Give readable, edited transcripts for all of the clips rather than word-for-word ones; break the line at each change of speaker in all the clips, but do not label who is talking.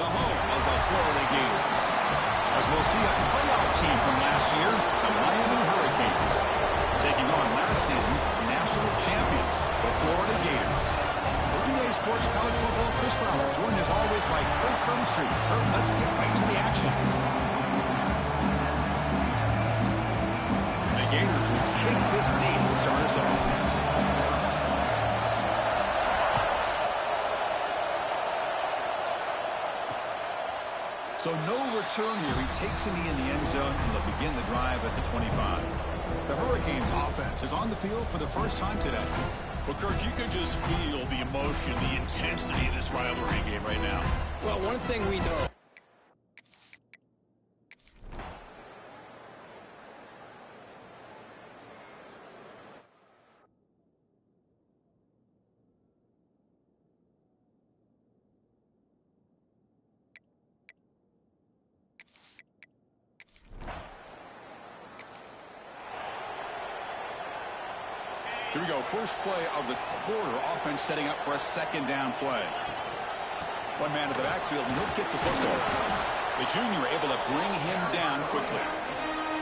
the home of the Florida Gators. As we'll see a playoff team from last year, the Miami Hurricanes, taking on last season's national champions, the Florida Gators. For EA Sports College Football, Chris Fowler, joined as always by Kurt Hermstreet. Kurt, let's get right to the action. The Gators will kick this deep to start us off. So no return here. He takes a knee in the end zone, and they'll begin the drive at the 25. The Hurricanes offense is on the field for the first time today.
Well, Kirk, you can just feel the emotion, the intensity of this rivalry game right now.
Well, one thing we know.
Here we go, first play of the quarter. Offense setting up for a second down play. One man to the backfield, and he'll get the football. The junior able to bring him down quickly.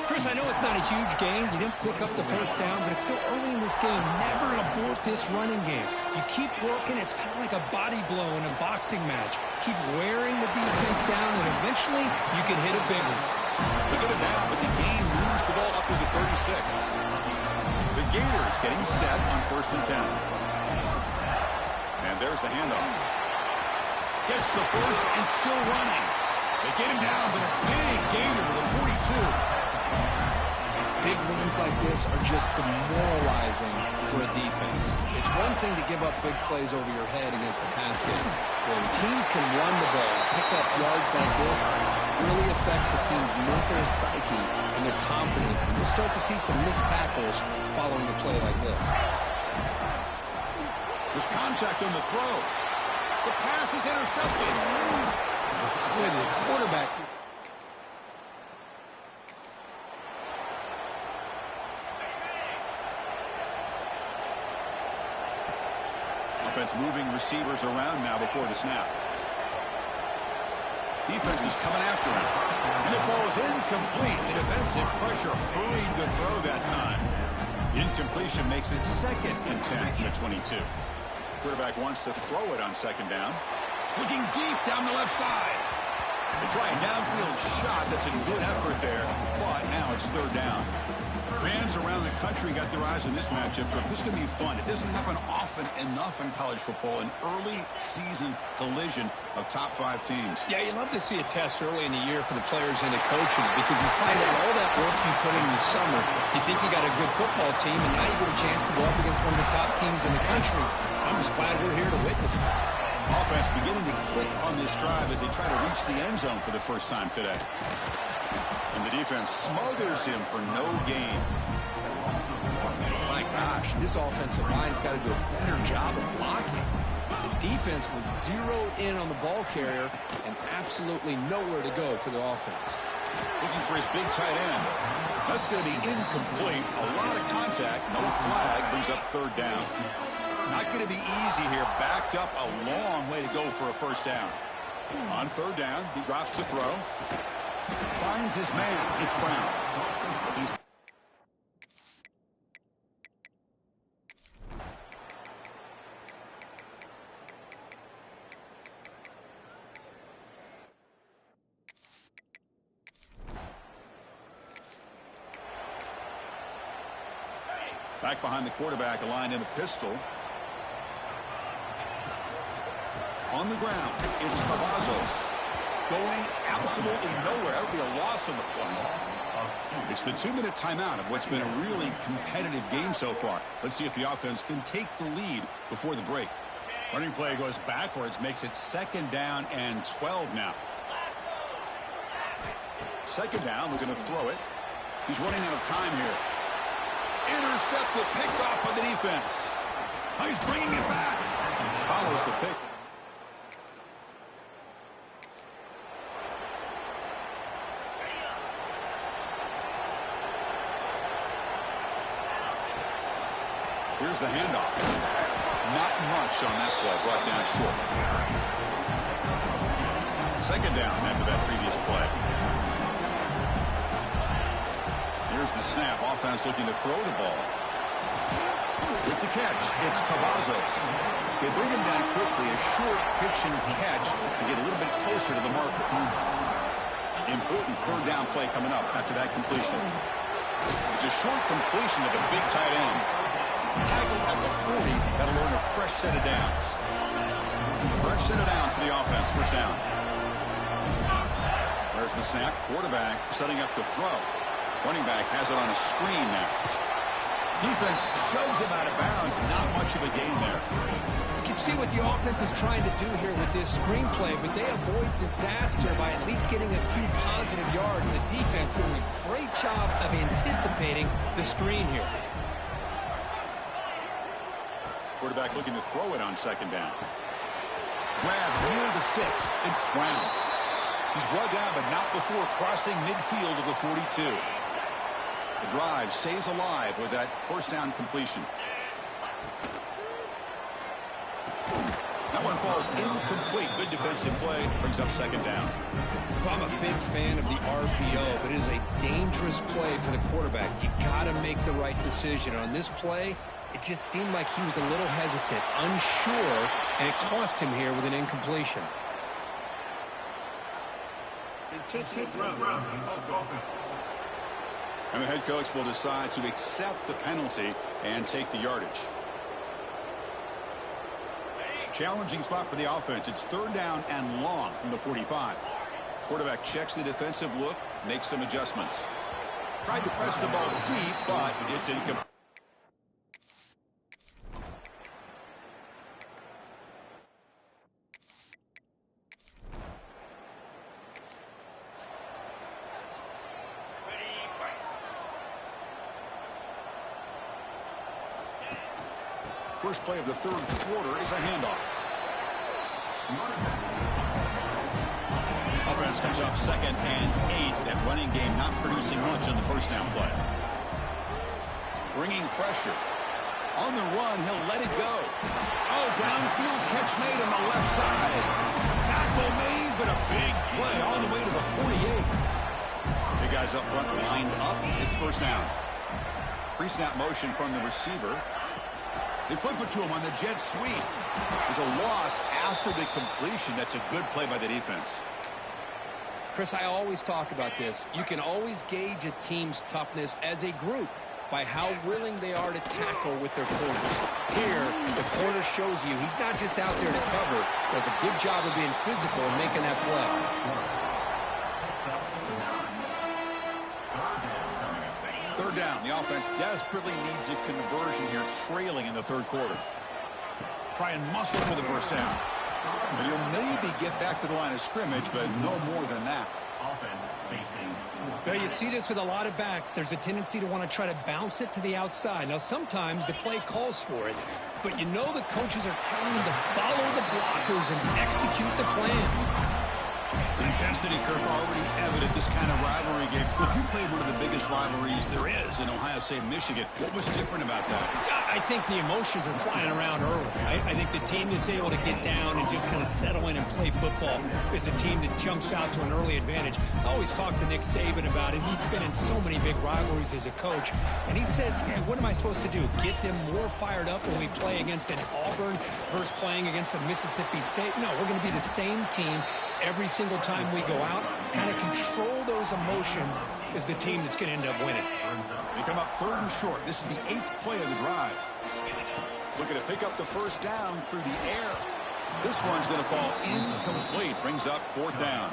Chris, I know it's not a huge gain. You didn't pick up the first down, but it's still early in this game. Never abort this running game. You keep working. It's kind of like a body blow in a boxing match. Keep wearing the defense down, and eventually you can hit a big one.
They get it down, but the gain moves the ball up to the 36. The Gators getting set on 1st and 10. And there's the handoff. Gets the first and still running. They get him down, but a big Gator to the 42.
Big runs like this are just demoralizing for a defense. It's one thing to give up big plays over your head against the pass game. When teams can run the ball, pick up yards like this, it really affects the team's mental psyche and their confidence. And you'll start to see some missed tackles following a play like this.
There's contact on the throw. The pass is intercepted.
Boy, the quarterback...
Offense moving receivers around now before the snap. Defense is coming after him. And it falls incomplete. The defensive pressure hurried the throw that time. Incompletion makes it 2nd and 10 from the 22. Quarterback wants to throw it on 2nd down. Looking deep down the left side. They try a downfield shot. That's a good effort there. But now it's 3rd down. Fans around the country got their eyes on this matchup. This is going to be fun. It doesn't happen often enough in college football, an early season collision of top 5 teams.
Yeah, you love to see a test early in the year for the players and the coaches because you find out all that work you put in the summer. You think you got a good football team, and now you get a chance to go up against one of the top teams in the country. I'm just glad we're here to witness it.
Offense beginning to click on this drive as they try to reach the end zone for the first time today. And the defense smothers him for no gain.
My gosh, this offensive line's got to do a better job of blocking. The defense was zeroed in on the ball carrier and absolutely nowhere to go for the offense.
Looking for his big tight end. That's going to be incomplete. A lot of contact. No flag. Brings up 3rd down. Not going to be easy here. Backed up a long way to go for a first down. On 3rd down, he drops to throw. Finds his man. It's Brown. He's back behind the quarterback, aligned in a pistol. On the ground, it's Cavazos. Going absolutely nowhere. That would be a loss on the play. It's the 2-minute timeout of what's been a really competitive game so far. Let's see if the offense can take the lead before the break. Running play goes backwards, makes it 2nd down and 12 now. 2nd down, we're going to throw it. He's running out of time here. Intercepted, picked off by the defense. Oh, he's bringing it back. Follows the pick. Here's the handoff. Not much on that play, brought down short. Second down after that previous play. Here's the snap. Offense looking to throw the ball. With the catch, it's Cavazos. They bring him down quickly, a short pitch and catch to get a little bit closer to the marker. Important third down play coming up after that completion. It's a short completion to the big tight end. Tackled at the 40. That'll earn a fresh set of downs. Fresh set of downs for the offense. First down. There's the snap. Quarterback setting up the throw. Running back has it on a screen now. Defense shoves him out of bounds. Not much of a gain there.
You can see what the offense is trying to do here with this screenplay, but they avoid disaster by at least getting a few positive yards. The defense doing a great job of anticipating the screen here.
Quarterback looking to throw it on second down. Grab near the sticks. It's Brown. He's brought down, but not before crossing midfield of the 42. The drive stays alive with that first down completion. That one falls incomplete. Good defensive play. Brings up second down.
I'm a big fan of the RPO, but it is a dangerous play for the quarterback. You got to make the right decision. On this play, it just seemed like he was a little hesitant, unsure, and it cost him here with an incompletion.
And the head coach will decide to accept the penalty and take the yardage. Challenging spot for the offense. It's third down and long from the 45. Quarterback checks the defensive look, makes some adjustments. Tried to press the ball deep, but it's incomplete. First play of the third quarter is a handoff. Offense comes up 2nd and 8. That running game not producing much on the first down play. Bringing pressure. On the run, he'll let it go. Oh, downfield catch made on the left side. Tackle made, but a big play all the way to the 48. Big guys up front lined up. It's first down. Pre-snap motion from the receiver. They flip it to him on the jet sweep. There's a loss after the completion. That's a good play by the defense.
Chris, I always talk about this. You can always gauge a team's toughness as a group by how willing they are to tackle with their corners. Here, the corner shows you he's not just out there to cover. Does a good job of being physical and making that play.
Third down. The offense desperately needs a conversion here, trailing in the third quarter. Try and muscle for the first down. And you'll maybe get back to the line of scrimmage, but no more than that.
Well, you see this with a lot of backs. There's a tendency to want to try to bounce it to the outside. Now, sometimes the play calls for it, but you know the coaches are telling them to follow the blockers and execute the plan.
The intensity, Kirk, already evident this kind of rivalry game. Look, you played one of the biggest rivalries there is in Ohio State and Michigan. What was different about that?
I think the emotions are flying around early. I think the team that's able to get down and just kind of settle in and play football is a team that jumps out to an early advantage. I always talk to Nick Saban about it. He's been in so many big rivalries as a coach. And he says, hey, what am I supposed to do? Get them more fired up when we play against an Auburn versus playing against a Mississippi State? No, we're going to be the same team every single time we go out. Kind of control those emotions is the team that's going to end up winning.
They come up third and short. This is the 8th play of the drive. Looking to pick up the first down through the air. This one's going to fall incomplete. Brings up fourth down.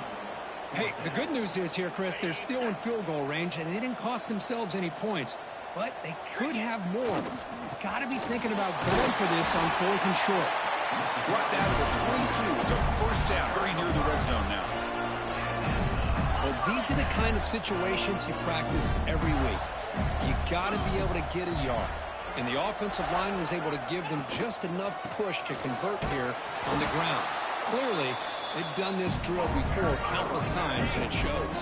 Hey, the good news is here, Chris, they're still in field goal range, and they didn't cost themselves any points. But they could have more. You've got to be thinking about going for this on fourth and short.
Brought down to the 22. It's a first down, very near the red zone now.
Well, these are the kind of situations you practice every week. You got to be able to get a yard. And the offensive line was able to give them just enough push to convert here on the ground. Clearly, they've done this drill before countless times, and it shows.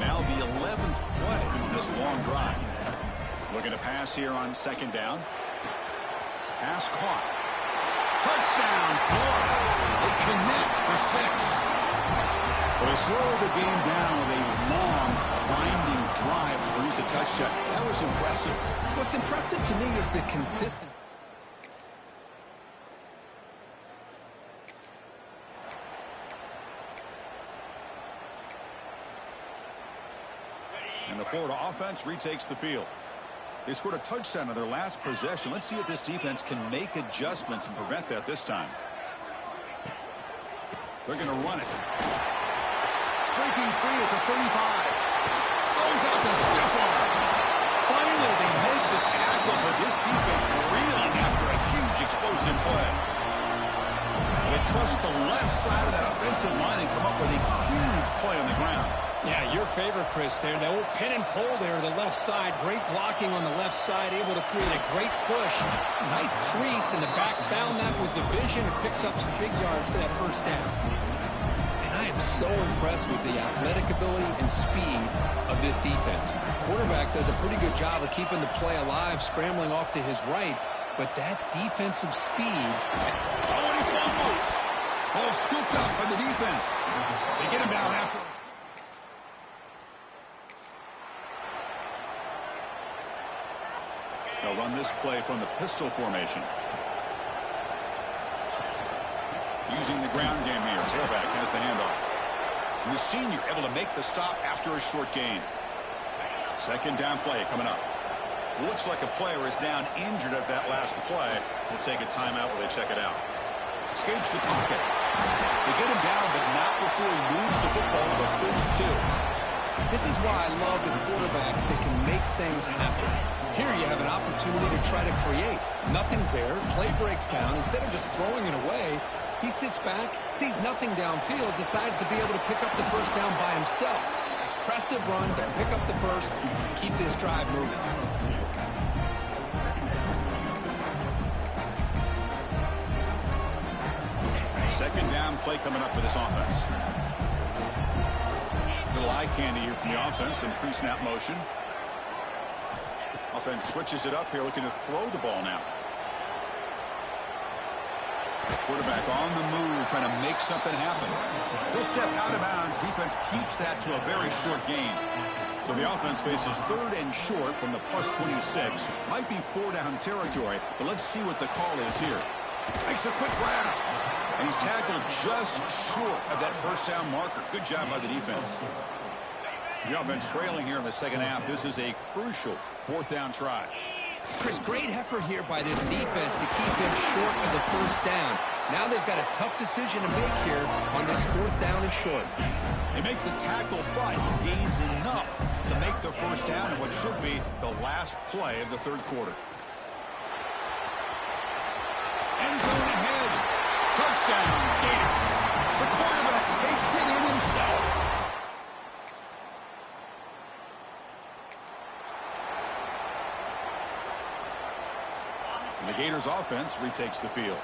Now the 11th play on this long drive. Looking to pass here on second down. Pass caught. Touchdown, Florida. They connect for 6. touchdown. That was impressive.
What's impressive to me is the consistency.
And the Florida offense retakes the field. They scored a touchdown on their last possession. Let's see if this defense can make adjustments and prevent that this time. They're going to run it. Breaking free at the 35. Goes out the stiff arm. Finally, they make the tackle, but this defense reeling after a huge explosive play. They trust the left side of that offensive line and come up with a huge play on the ground.
Yeah, your favorite, Chris, there. The old pin and pull there, the left side. Great blocking on the left side, able to create a great push. Nice crease, and the back found that with the vision and picks up some big yards for that first down. And I am so impressed with the athletic ability and speed of this defense. Quarterback does a pretty good job of keeping the play alive, scrambling off to his right, but that defensive speed.
Oh, and he fumbles. Ball scooped up by the defense. They get him down after. They'll run this play from the pistol formation. Using the ground game here. Tailback has the handoff. And the senior able to make the stop after a short gain. Second down play coming up. Looks like a player is down injured at that last play. We'll take a timeout while they check it out. Escapes the pocket. They get him down, but not before he moves the football to the 32.
This is why I love the quarterbacks that can make things happen. Here you have an opportunity to try to create. Nothing's there. Play breaks down. Instead of just throwing it away, he sits back, sees nothing downfield, decides to be able to pick up the first down by himself. Impressive run to pick up the first, keep this drive moving.
Second down play coming up for this offense. Little eye candy here from the offense in pre-snap motion. Offense switches it up here, looking to throw the ball now. Quarterback on the move, trying to make something happen. He'll step out of bounds. Defense keeps that to a very short gain. So the offense faces third and short from the plus 26. Might be 4-down territory, but let's see what the call is here. Makes a quick grab. And he's tackled just short of that first down marker. Good job by the defense. The offense trailing here in the second half. This is a crucial fourth down try.
Chris, great effort here by this defense to keep him short of the first down. Now they've got a tough decision to make here on this fourth down and short.
They make the tackle, but he gains enough to make the first down in what should be the last play of the third quarter. End zone ahead. Touchdown, Gators. The quarterback takes it in himself. And the Gators offense retakes the field.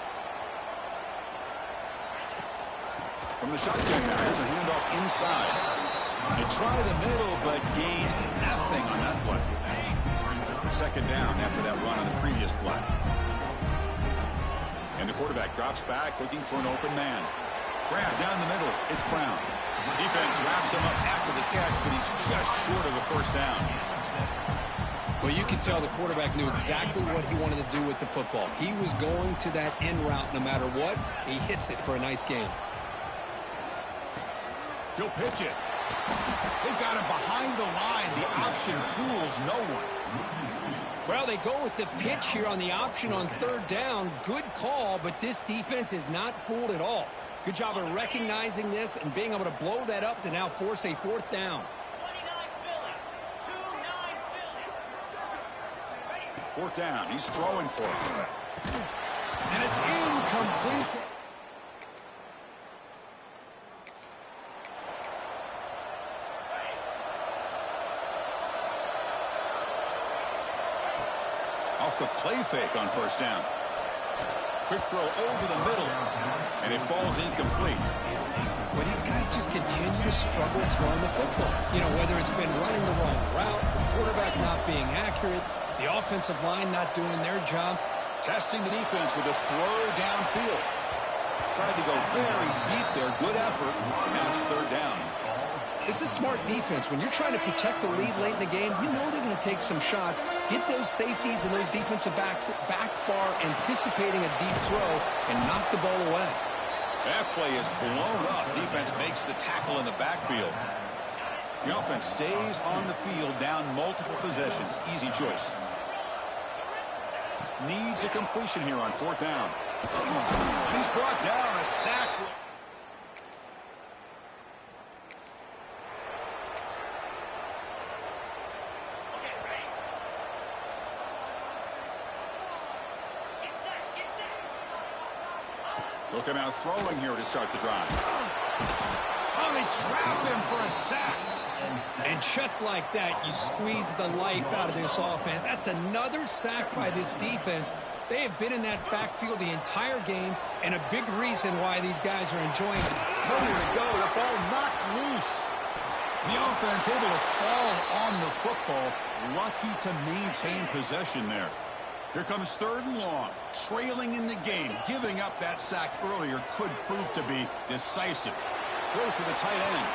From the shotgun now, here's a handoff inside. They try the middle, but gain nothing on that play. Second down after that run on the previous play. And the quarterback drops back, looking for an open man. Grab down the middle. It's Brown. Defense wraps him up after the catch, but he's just short of a first down.
Well, you can tell the quarterback knew exactly what he wanted to do with the football. He was going to that in route no matter what. He hits it for a nice gain.
He'll pitch it. They've got him behind the line. The option fools no one.
Well, they go with the pitch here on the option on third down. Good call, but this defense is not fooled at all. Good job of recognizing this and being able to blow that up to now force a fourth down.
Fourth down. He's throwing for it. And it's incomplete. Off the play fake on first down. Quick throw over the middle. And it falls incomplete.
But these guys just continue to struggle throwing the football. You know, whether it's been running the wrong route, the quarterback not being accurate, the offensive line not doing their job.
Testing the defense with a throw downfield. Tried to go very deep there. Good effort. Now it's third down.
This is smart defense. When you're trying to protect the lead late in the game, you know they're going to take some shots, get those safeties and those defensive backs back far, anticipating a deep throw, and knock the ball away.
That play is blown up. Defense makes the tackle in the backfield. The offense stays on the field, down multiple possessions. Easy choice. Needs a completion here on 4th down. He's brought down, a sack. Looking out throwing here to start the drive. Oh, they trap him for a sack.
And just like that, you squeeze the life out of this offense. That's another sack by this defense. They have been in that backfield the entire game, and a big reason why these guys are enjoying it.
Nowhere to go. The ball knocked loose. The offense able to fall on the football. Lucky to maintain possession there. Here comes 3rd and long. Trailing in the game. Giving up that sack earlier could prove to be decisive. Throws to the tight end.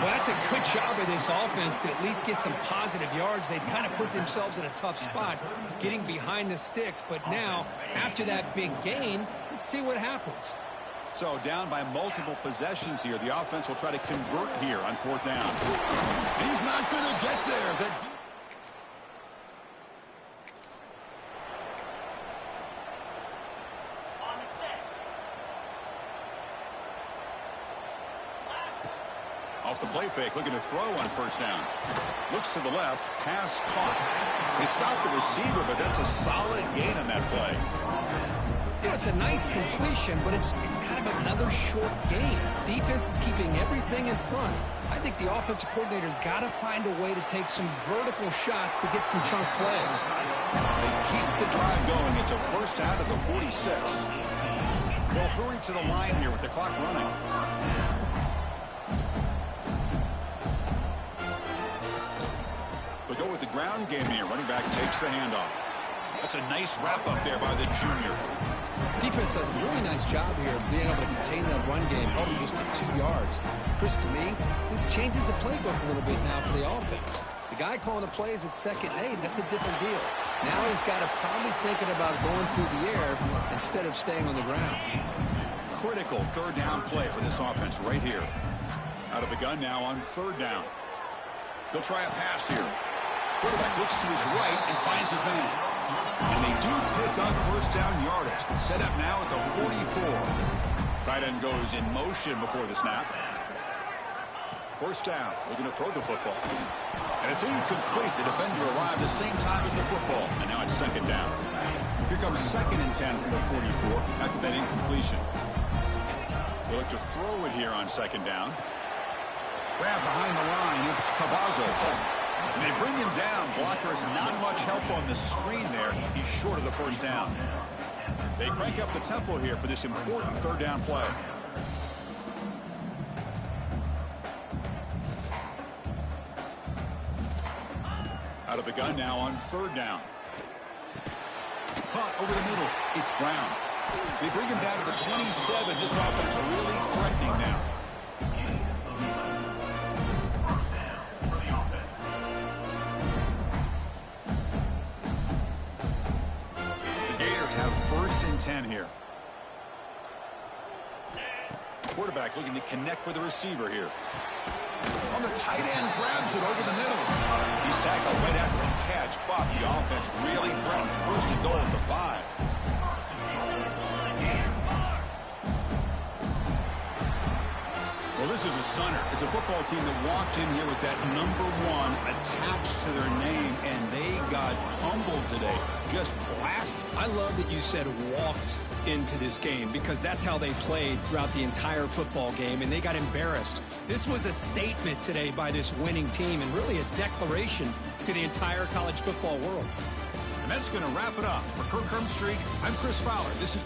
Well, that's a good job of this offense to at least get some positive yards. They'd kind of put themselves in a tough spot getting behind the sticks. But now, after that big gain, let's see what happens.
So down by multiple possessions here. The offense will try to convert here on 4th down. He's not going to get there. Off the play fake, looking to throw on 1st down. Looks to the left, pass caught. They stopped the receiver, but that's a solid gain on that play.
You know, it's a nice completion, but it's kind of another short gain. Defense is keeping everything in front. I think the offensive coordinator's got to find a way to take some vertical shots to get some chunk plays.
They keep the drive going. It's a 1st down at the 46. They'll hurry to the line here with the clock running. They'll go with the ground game here. Running back takes the handoff. That's a nice wrap up there by the junior.
Defense does a really nice job here of being able to contain that run game, held him just to 2 yards. Chris, to me, this changes the playbook a little bit now for the offense. The guy calling the plays at 2nd and 8, that's a different deal. Now he's got to probably thinking about going through the air instead of staying on the ground.
Critical 3rd down play for this offense right here. Out of the gun now on 3rd down. They'll try a pass here. Quarterback looks to his right and finds his man. And they do pick up 1st down yardage. Set up now at the 44. Tight end goes in motion before the snap. 1st down. Looking to throw the football. And it's incomplete. The defender arrived the same time as the football. And now it's 2nd down. Here comes 2nd and 10 from the 44 after that incompletion. They look to throw it here on 2nd down. Grab behind the line. It's Cavazos. And they bring him down. Blockers not much help on the screen there. He's short of the 1st down. They crank up the tempo here for this important 3rd down play. Out of the gun now on 3rd down. Caught over the middle. It's Brown. They bring him down to the 27. This offense really threatening now. Have 1st and 10 here. Quarterback looking to connect with the receiver here. On the tight end, grabs it over the middle. He's tackled right after the catch, but the offense really threatened 1st and goal at the 5. Well, this is a stunner. It's a football team that walked in here with that number 1 attached to their name, and they got humbled today. Just blasted.
I love that you said walked into this game because that's how they played throughout the entire football game, and they got embarrassed. This was a statement today by this winning team and really a declaration to the entire college football world.
And that's going to wrap it up. For Kirk Hermstreet, I'm Chris Fowler. This is...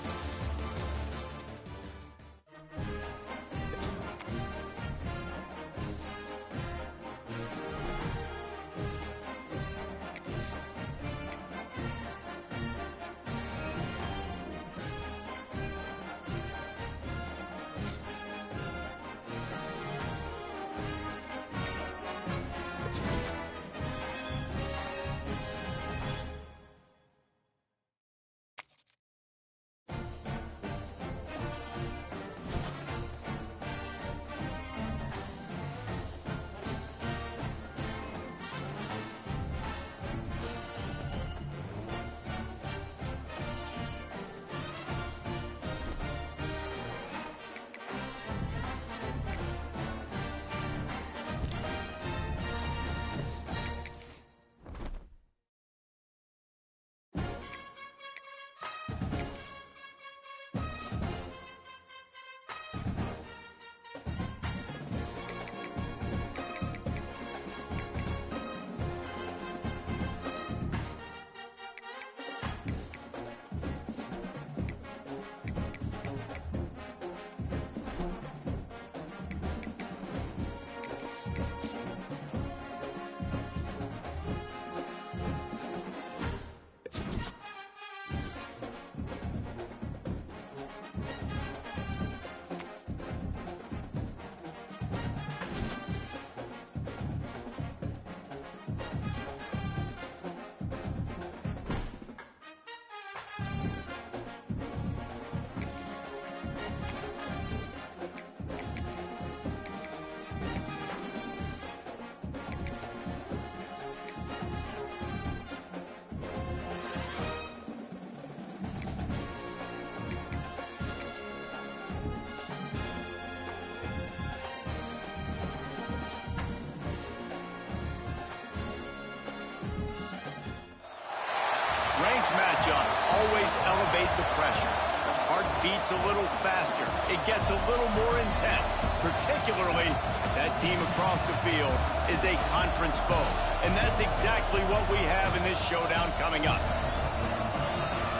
beats a little faster. It gets a little more intense. Particularly, that team across the field is a conference foe. And that's exactly what we have in this showdown coming up.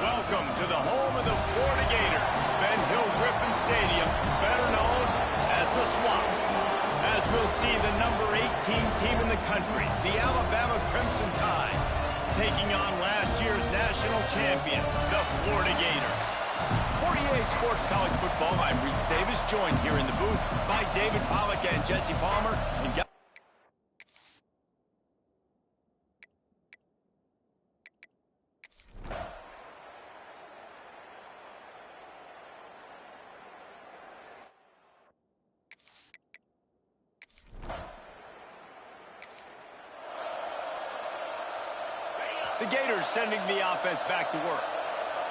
Welcome to the home of the Florida Gators, Ben Hill Griffin Stadium, better known as the Swamp. As we'll see the number 18 team in the country, the Alabama Crimson Tide, taking on last year's national champion, the Florida Gators. For EA Sports College Football, I'm Reese Davis, joined here in the booth by David Pollack and Jesse Palmer. And the Gators sending the offense back to work.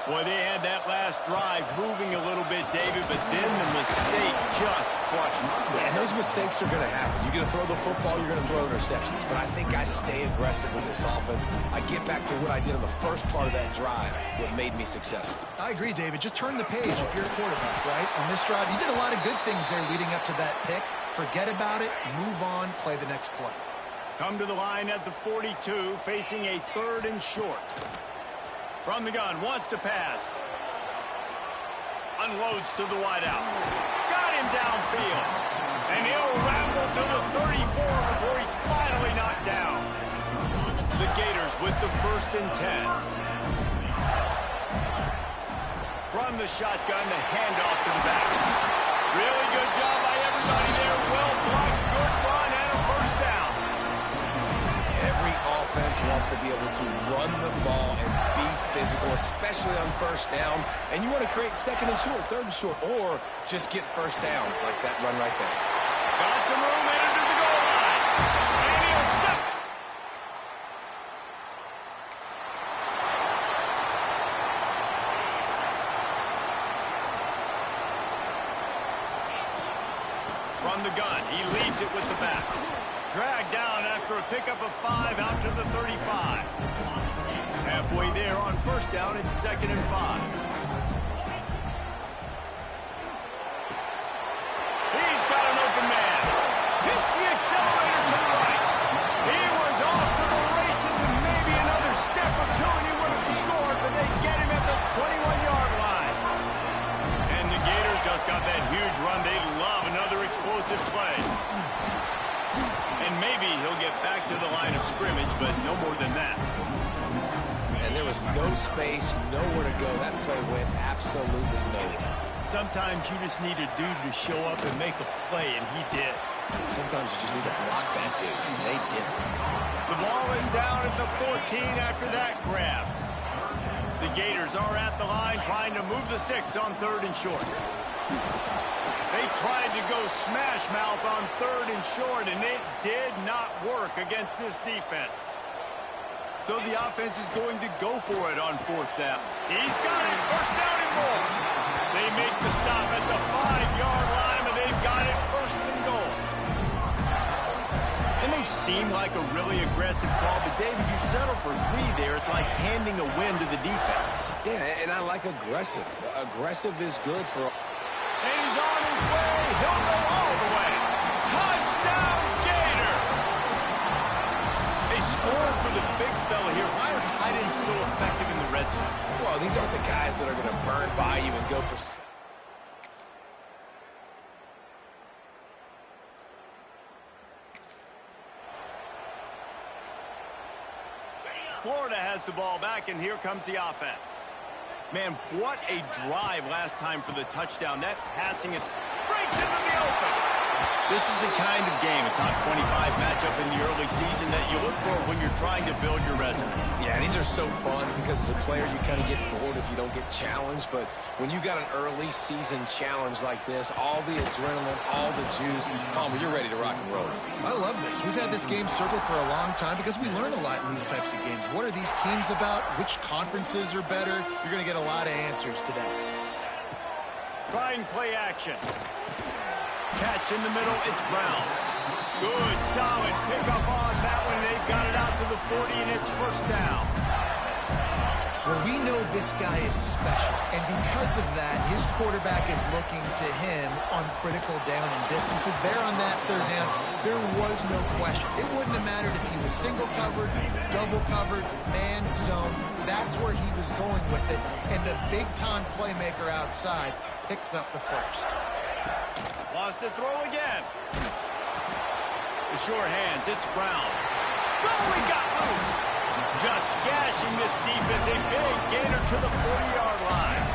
Well, they had that last drive moving a little bit, David, but then the mistake just crushed them.
Yeah, and those mistakes are going to happen. You're going to throw the football, you're going to throw interceptions. But I think I stay aggressive with this offense. I get back to what I did on the first part of that drive, what made me successful.
I agree, David. Just turn the page if you're a quarterback, right? On this drive, you did a lot of good things there leading up to that pick. Forget about it, move on, play the next play.
Come to the line at the 42, facing a 3rd and short. From the gun, wants to pass. Unloads to the wideout. Got him downfield. And he'll ramble to the 34 before he's finally knocked down. The Gators with the 1st and 10. From the shotgun, the handoff to the back. Really good job by everybody there. Well blocked, good run, and a 1st down.
Every offense wants to be able to run the ball and be physical, especially on 1st down. And you want to create 2nd and short, 3rd and short, or just get 1st downs like that run right there.
Got some room into the goal line. And he'll step. From the gun, he leads it with the back. Dragged down after a pickup of 5 out to the 35. Halfway there on 1st down, it's 2nd and 5. He's got an open man. Hits the accelerator to the right. He was off to the races and maybe another step or two and he would have scored, but they get him at the 21-yard line. And the Gators just got that huge run. They love another explosive play. And maybe he'll get back to the line of scrimmage, but no more than that.
And there was no space, nowhere to go. That play went absolutely nowhere.
Sometimes you just need a dude to show up and make a play, and he did.
Sometimes you just need to block that dude, and they didn't.
The ball is down at the 14 after that grab. The Gators are at the line trying to move the sticks on 3rd and short. They tried to go smash mouth on 3rd and short, and it did not work against this defense. So the offense is going to go for it on 4th down. He's got it, 1st down and more. They make the stop at the 5-yard line, and they've got it 1st and goal. It may seem like a really aggressive call, but David, you settle for 3 there. It's like handing a win to the defense.
Yeah, and I like aggressive. Aggressive is good for...
And he's on his way. He'll go all the way. Touchdown, Gator! They score for the big fella here. Why are tight ends so effective in the red zone?
Well, these aren't the guys that are going to burn by you and go for...
Florida has the ball back, and here comes the offense. Man, what a drive last time for the touchdown. That passing it breaks into the open. This is the kind of game, a top 25 matchup in the early season that you look for when you're trying to build your resume.
Yeah, these are so fun because as a player, you kind of get bored if you don't get challenged. But when you got an early season challenge like this, all the adrenaline, all the juice, Palmer, you're ready to rock and roll.
I love this. We've had this game circled for a long time because we learn a lot in these types of games. What are these teams about? Which conferences are better? You're going to get a lot of answers today.
Trying play action. Catch in the middle, it's Brown. Good, solid pickup on that one. They've got it out to the 40, and it's 1st down.
Well, we know this guy is special, and because of that, his quarterback is looking to him on critical down and distances. There on that third down, there was no question. It wouldn't have mattered if he was single covered, double covered, man, zone. That's where he was going with it, and the big-time playmaker outside picks up the first.
Lost to throw again. The short hands, it's Brown. Oh, he got loose. Just gashing this defense, a big gainer to the 40-yard line.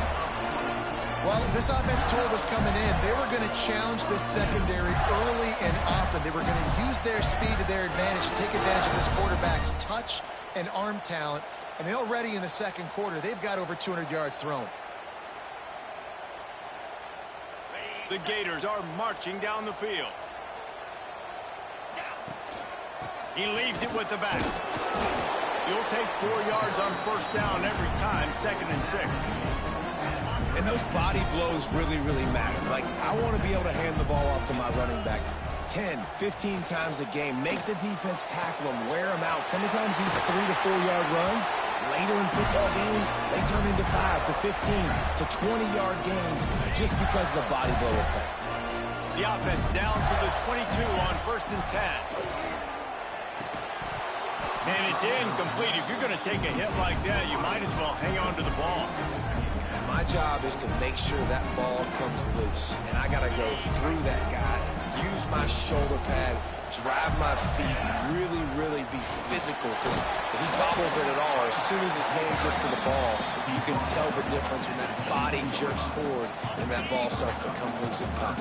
Well, this offense told us coming in they were going to challenge this secondary early and often. They were going to use their speed to their advantage and take advantage of this quarterback's touch and arm talent. And already in the second quarter, they've got over 200 yards thrown.
The Gators are marching down the field. He leaves it with the back. He'll take 4 yards on first down every time, 2nd and 6.
And those body blows really, really matter. Like, I want to be able to hand the ball off to my running back 10, 15 times a game. Make the defense tackle him, wear him out. Sometimes these 3 to 4 yard runs, later in football games, they turn into 5 to 15 to 20-yard gains just because of the body blow effect.
The offense down to the 22 on 1st and 10. And it's incomplete. If you're going to take a hit like that, you might as well hang on to the ball.
My job is to make sure that ball comes loose. And I got to go through that guy, use my shoulder pad, drive my feet, really, really be physical. Because if he bobbles it at all, or as soon as his hand gets to the ball, you can tell the difference when that body jerks forward and that ball starts to come loose and pop.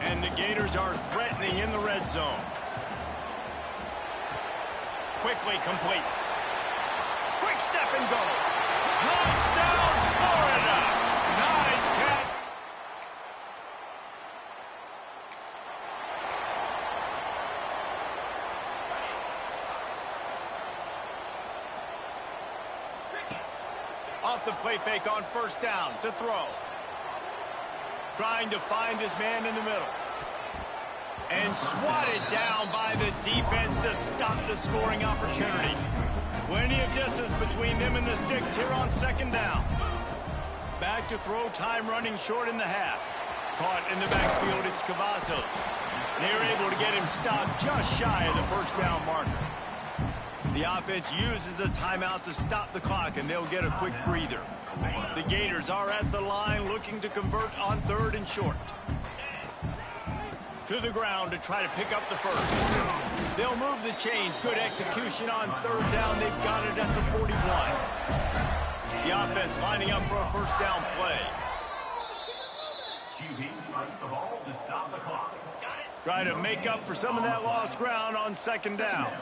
And the Gators are threatening in the red zone. Quickly complete. Quick step and go. Touchdown, Florida. Nice catch. Off the play fake on first down to throw. Trying to find his man in the middle. And swatted down by the defense to stop the scoring opportunity. Plenty of distance between them and the sticks here on 2nd down. Back to throw, time running short in the half. Caught in the backfield, it's Cavazos. They're able to get him stopped just shy of the first down marker. The offense uses a timeout to stop the clock, and they'll get a quick breather. The Gators are at the line looking to convert on 3rd and short. To the ground to try to pick up the first. They'll move the chains. Good execution on 3rd down. They've got it at the 41. The offense lining up for a first down play.
QB strikes the ball to stop the clock.
Try to make up for some of that lost ground on 2nd down.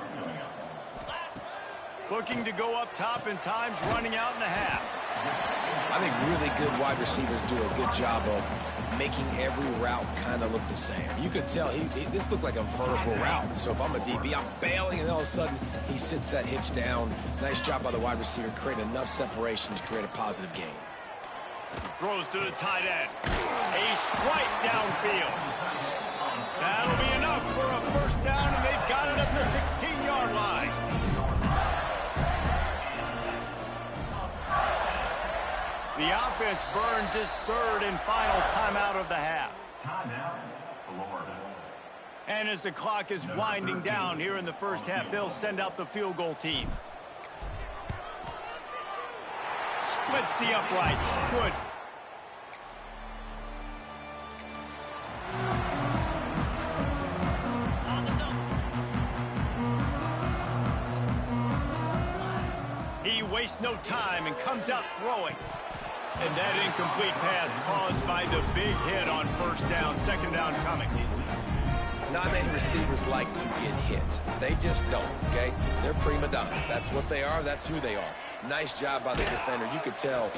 Looking to go up top, and time's running out in the half.
I think really good wide receivers do a good job of making every route kind of look the same. You could tell this looked like a vertical route. So if I'm a DB, I'm bailing, and all of a sudden he sits that hitch down. Nice job by the wide receiver, create enough separation to create a positive gain.
Throws to the tight end. A strike downfield. That'll be enough for a first down, and they've got it at the 16-yard line. The offense burns its 3rd and final timeout of the half.
Timeout, Florida.
And as the clock is winding down here in the first half, they'll send out the field goal team. Splits the uprights. Good. He wastes no time and comes out throwing. And that incomplete pass caused by the big hit on first down, 2nd down coming.
Not many receivers like to get hit. They just don't, okay? They're prima donnas. That's what they are. That's who they are. Nice job by the defender. You could tell.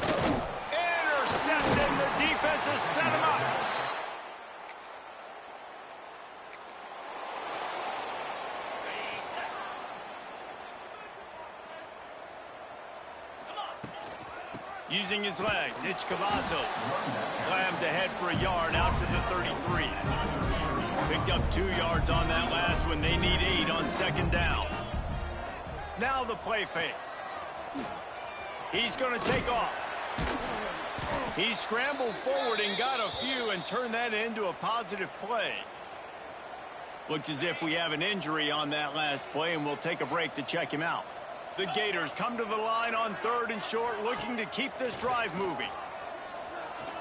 Intercepted. The defense has set him up. Using his legs, it's Cavazos. Slams ahead for a yard out to the 33. Picked up 2 yards on that last one. They need 8 on 2nd down. Now the play fake. He's going to take off. He scrambled forward and got a few and turned that into a positive play. Looks as if we have an injury on that last play, and we'll take a break to check him out. The Gators come to the line on 3rd and short, looking to keep this drive moving.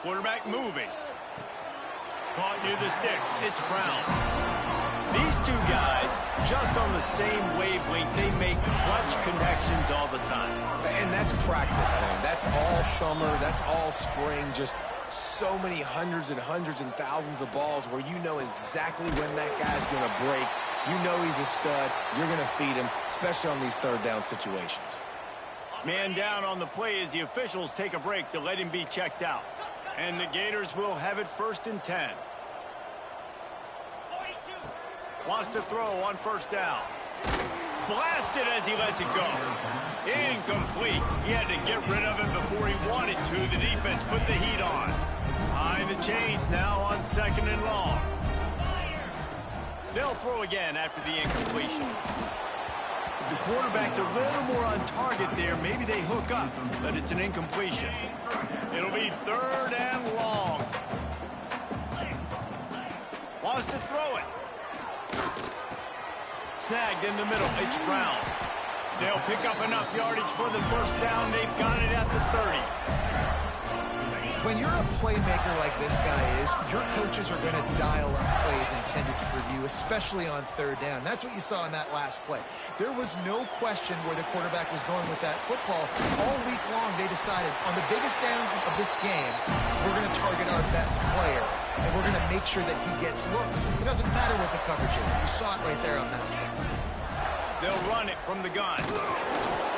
Quarterback moving. Caught near the sticks. It's Brown. These two guys, just on the same wavelength, they make clutch connections all the time.
And that's practice, man. That's all summer. That's all spring. Just so many hundreds and thousands of balls where you know exactly when that guy's going to break. You know he's a stud. You're going to feed him, especially on these 3rd down situations.
Man down on the play as the officials take a break to let him be checked out. And the Gators will have it 1st and 10. Wants to throw on 1st down. Blasted as he lets it go. Incomplete. He had to get rid of it before he wanted to. The defense put the heat on. Behind the chains now on 2nd and long. They'll throw again after the incompletion. If the quarterback's a little more on target there, maybe they hook up, but it's an incompletion. It'll be 3rd and long. Wants to throw it. Snagged in the middle. It's Brown. They'll pick up enough yardage for the 1st down. They've got it at the 30.
When you're a playmaker like this guy is, your coaches are going to dial up plays intended for you, especially on 3rd down. That's what you saw in that last play. There was no question where the quarterback was going with that football. All week long, they decided on the biggest downs of this game, we're going to target our best player, and we're going to make sure that he gets looks. It doesn't matter what the coverage is. You saw it right there on that play.
They'll run it from the gun.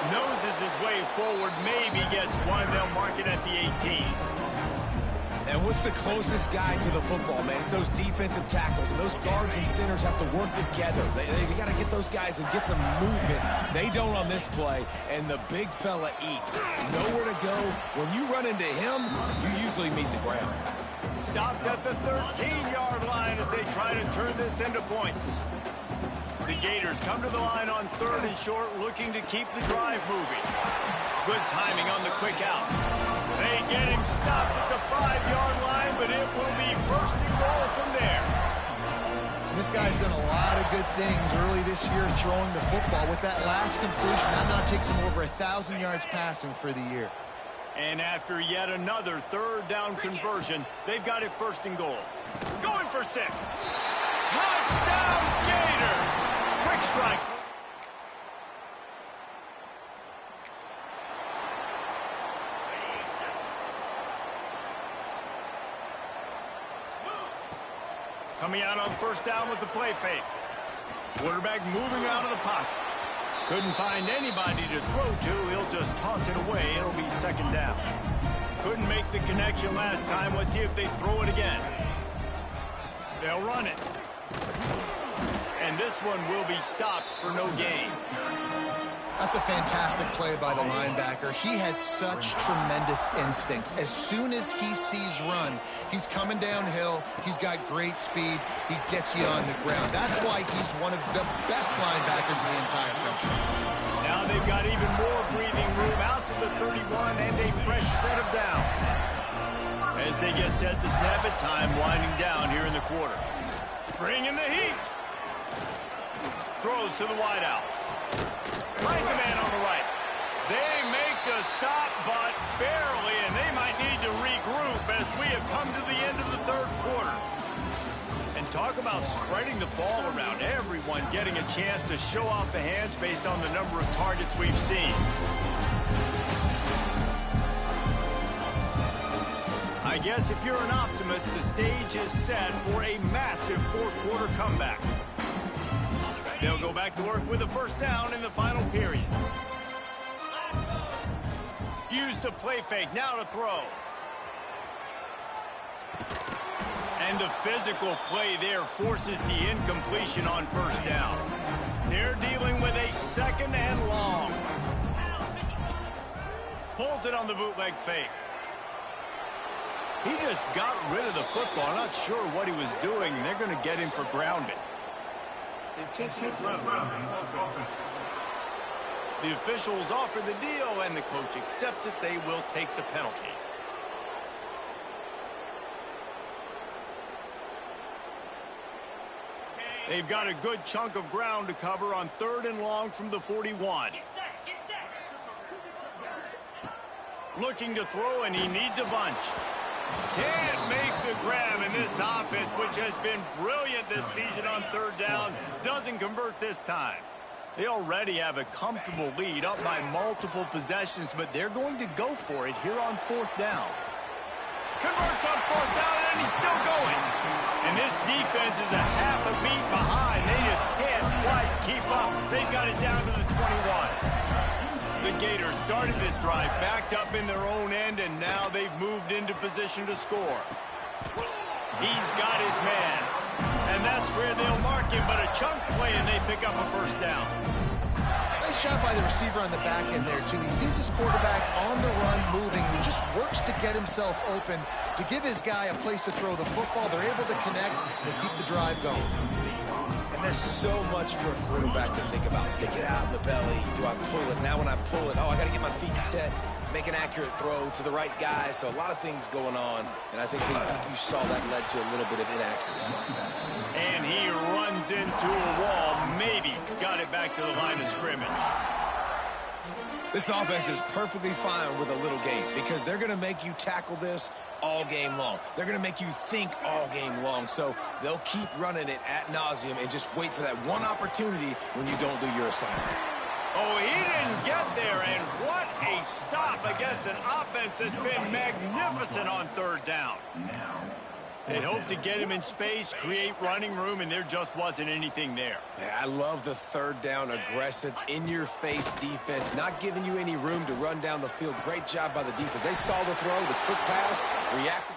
Noses his way forward, maybe gets one. They'll mark it at the 18.
And what's the closest guy to the football, man? It's those defensive tackles, and those guards and centers have to work together. They got to get those guys and get some movement. They don't on this play, and the big fella eats. Nowhere to go. When you run into him, you usually meet the ground.
Stopped at the 13-yard line as they try to turn this into points. The Gators come to the line on 3rd and short, looking to keep the drive moving. Good timing on the quick out. They get him stopped at the 5-yard line, but it will be 1st and goal from there.
This guy's done a lot of good things early this year throwing the football. With that last completion, that now takes him over 1,000 yards passing for the year.
And after yet another 3rd down conversion, they've got it 1st and goal. Going for 6. Touchdown, Gators! Quick strike. Coming out on 1st down with the play fake. Quarterback moving out of the pocket. Couldn't find anybody to throw to. He'll just toss it away. It'll be 2nd down. Couldn't make the connection last time. Let's see if they throw it again. They'll run it. And this one will be stopped for no gain.
That's a fantastic play by the linebacker. He has such tremendous instincts. As soon as he sees run, he's coming downhill. He's got great speed. He gets you on the ground. That's why he's one of the best linebackers in the entire country.
Now they've got even more breathing room out to the 31 and a fresh set of downs. As they get set to snap it, time winding down here in the quarter. Bringing the heat. Throws to the wideout. Finds a man on the right. They make the stop, but barely, and they might need to regroup as we have come to the end of the 3rd quarter. And talk about spreading the ball around. Everyone getting a chance to show off the hands based on the number of targets we've seen. I guess if you're an optimist, the stage is set for a massive 4th quarter comeback. They'll go back to work with a 1st down in the final period. Use the play fake, now to throw. And the physical play there forces the incompletion on 1st down. They're dealing with a 2nd and long. Pulls it on the bootleg fake. He just got rid of the football. Not sure what he was doing, and they're going to get him for grounding. The officials offer the deal, and the coach accepts it. They will take the penalty. They've got a good chunk of ground to cover on 3rd and long from the 41. Looking to throw, and he needs a bunch. Can't make the grab, and this offense, which has been brilliant this season on 3rd down, doesn't convert this time. They already have a comfortable lead up by multiple possessions, but they're going to go for it here on 4th down. Converts on 4th down, and he's still going. And this defense is a half a beat behind. They just can't quite keep up. They've got it down to the 21. The Gators started this drive backed up in their own end, and now they've moved into position to score. He's got his man, and that's where they'll mark him, but a chunk play, and they pick up a 1st down.
Nice job by the receiver on the back end there, too. He sees his quarterback on the run moving, and he just works to get himself open to give his guy a place to throw the football. They're able to connect and keep the drive going.
And there's so much for a quarterback to think about. Stick it out in the belly. Do I pull it? Now when I pull it, oh, I got to get my feet set, make an accurate throw to the right guy. So a lot of things going on, and I think you saw that led to a little bit of inaccuracy.
And he runs into a wall. Maybe got it back to the line of scrimmage.
This offense is perfectly fine with a little game because they're going to make you tackle this all game long. They're going to make you think all game long. So they'll keep running it ad nauseum and just wait for that one opportunity when you don't do your assignment.
Oh, he didn't get there, and what a stop against an offense that's been magnificent on 3rd down. They'd hoped to get him in space, create running room, and there just wasn't anything there.
Yeah, I love the 3rd down, aggressive, in-your-face defense, not giving you any room to run down the field. Great job by the defense. They saw the throw, the quick pass, reacted.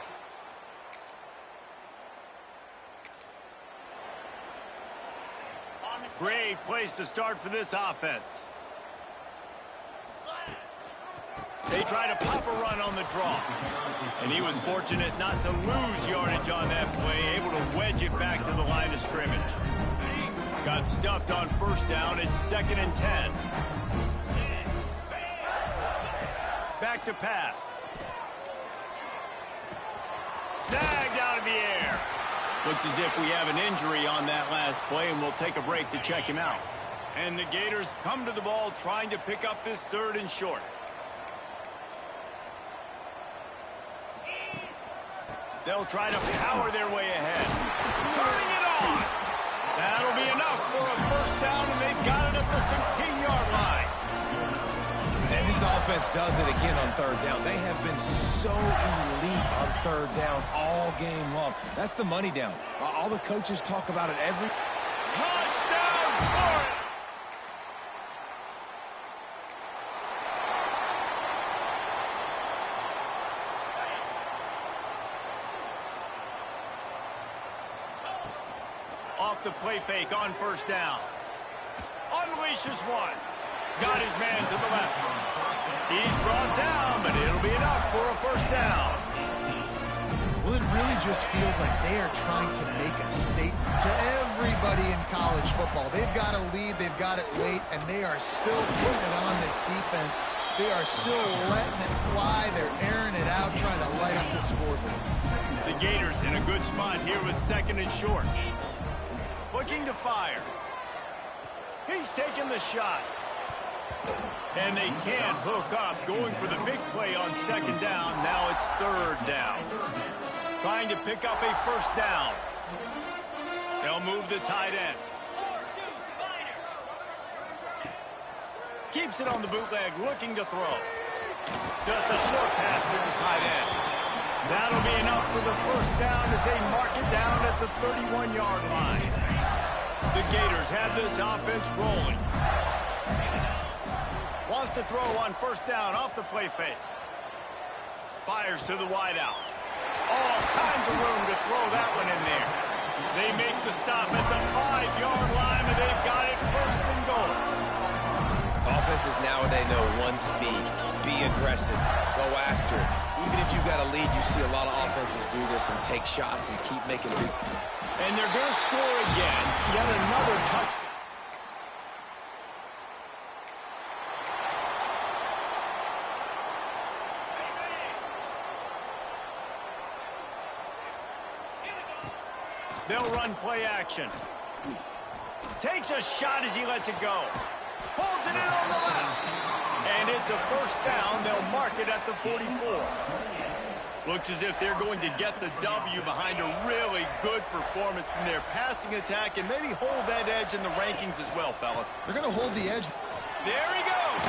Great place to start for this offense. They try to pop a run on the draw. And he was fortunate not to lose yardage on that play, able to wedge it back to the line of scrimmage. Got stuffed on 1st down. It's 2nd and 10. Back to pass. Snagged out of the air. Looks as if we have an injury on that last play, and we'll take a break to check him out. And the Gators come to the ball trying to pick up this 3rd and short. They'll try to power their way ahead. Turning it on. That'll be enough for a 1st down, and they've got it at the 16-yard line.
And this offense does it again on 3rd down. They have been so elite on 3rd down all game long. That's the money down. All the coaches talk about it every...
Touchdown for it. Off the play fake on 1st down. Unleashes one. Got his man to the left. He's brought down, but it'll be enough for a 1st down.
Well, it really just feels like they are trying to make a statement to everybody in college football. They've got a lead, they've got it late, and they are still putting it on this defense. They are still letting it fly. They're airing it out, trying to light up the scoreboard.
The Gators in a good spot here with 2nd and short. Looking to fire. He's taking the shot. And they can't hook up. Going for the big play on 2nd down. Now it's 3rd down. Trying to pick up a 1st down. They'll move the tight end. Keeps it on the bootleg, looking to throw. Just a short pass to the tight end. That'll be enough for the 1st down as they mark it down at the 31-yard line. The Gators have this offense rolling. Wants to throw on 1st down off the play fake. Fires to the wideout. All kinds of room to throw that one in there. They make the stop at the 5-yard line, and they've got it 1st and goal.
Offenses nowadays know one speed. Be aggressive. Go after it. Even if you've got a lead, you see a lot of offenses do this and take shots and keep making big.
And they're going to score again. Yet another touchdown. They'll run play action. Takes a shot as he lets it go. Pulls it in on the left. And it's a first down. They'll mark it at the 44. Looks as if they're going to get the W behind a really good performance from their passing attack and maybe hold that edge in the rankings as well, fellas.
They're going to hold the edge.
There he goes.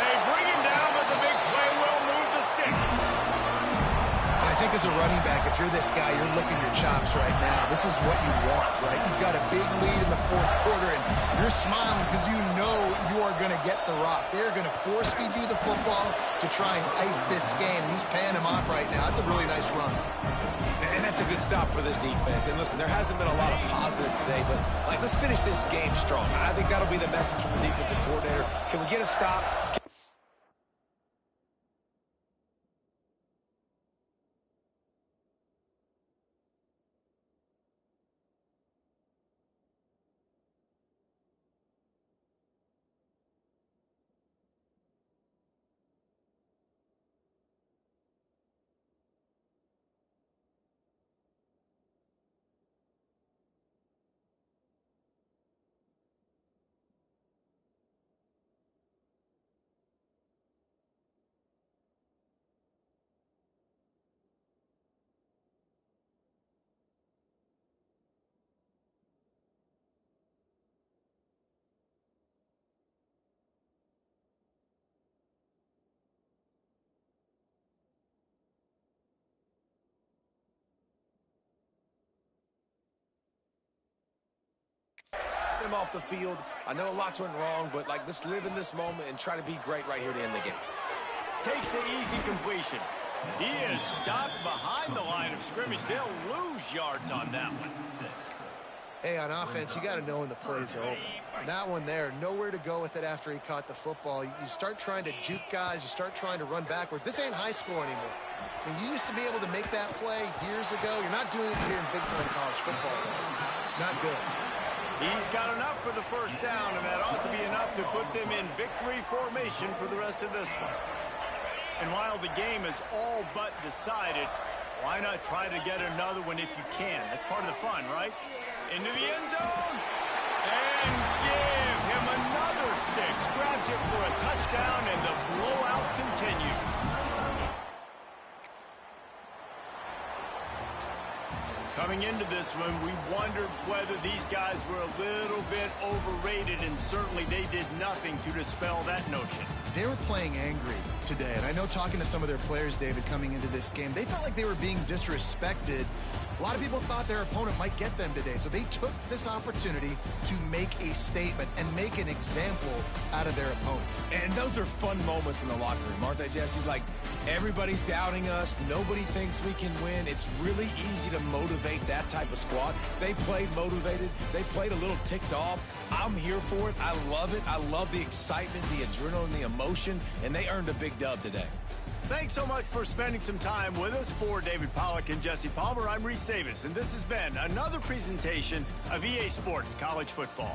They bring him down, but the big play will move the sticks.
I think as a running back, if you're this guy, you're licking your chops right now. This is what you want, right? You've got a big lead in the fourth quarter, and you're smiling because you know you are going to get the rock. They're going to force feed you the football to try and ice this game. He's paying him off right now. That's a really nice run.
And that's a good stop for this defense. And listen, there hasn't been a lot of positive today, but let's finish this game strong. I think that'll be the message from the defensive coordinator. Can we get a stop? Them off the field. I know lots went wrong, but let's live in this moment and try to be great right here to end the game.
Takes the easy completion. He is stopped behind the line of scrimmage. They'll lose yards on that one.
Hey, on offense, you got to know when the play's over. That one there, nowhere to go with it after he caught the football. You start trying to juke guys. You start trying to run backwards. This ain't high school anymore. I mean, you used to be able to make that play years ago. You're not doing it here in big-time college football. Not good.
He's got enough for the first down, and that ought to be enough to put them in victory formation for the rest of this one. And while the game is all but decided, why not try to get another one if you can? That's part of the fun, right? Into the end zone, and give him another 6. Grabs it for a touchdown, and the blowout continues. Coming into this one, we wondered whether these guys were a little bit overrated, and certainly they did nothing to dispel that notion.
They were playing angry today, and I know talking to some of their players, David, coming into this game, they felt like they were being disrespected. A lot of people thought their opponent might get them today, so they took this opportunity to make a statement and make an example out of their opponent.
And those are fun moments in the locker room, aren't they, Jesse? Everybody's doubting us. Nobody thinks we can win. It's really easy to motivate that type of squad. They played motivated. They played a little ticked off. I'm here for it. I love it. I love the excitement, the adrenaline, the emotion, and they earned a big dub today.
Thanks so much for spending some time with us. For David Pollack and Jesse Palmer, I'm Reese Davis, and this has been another presentation of EA Sports College Football.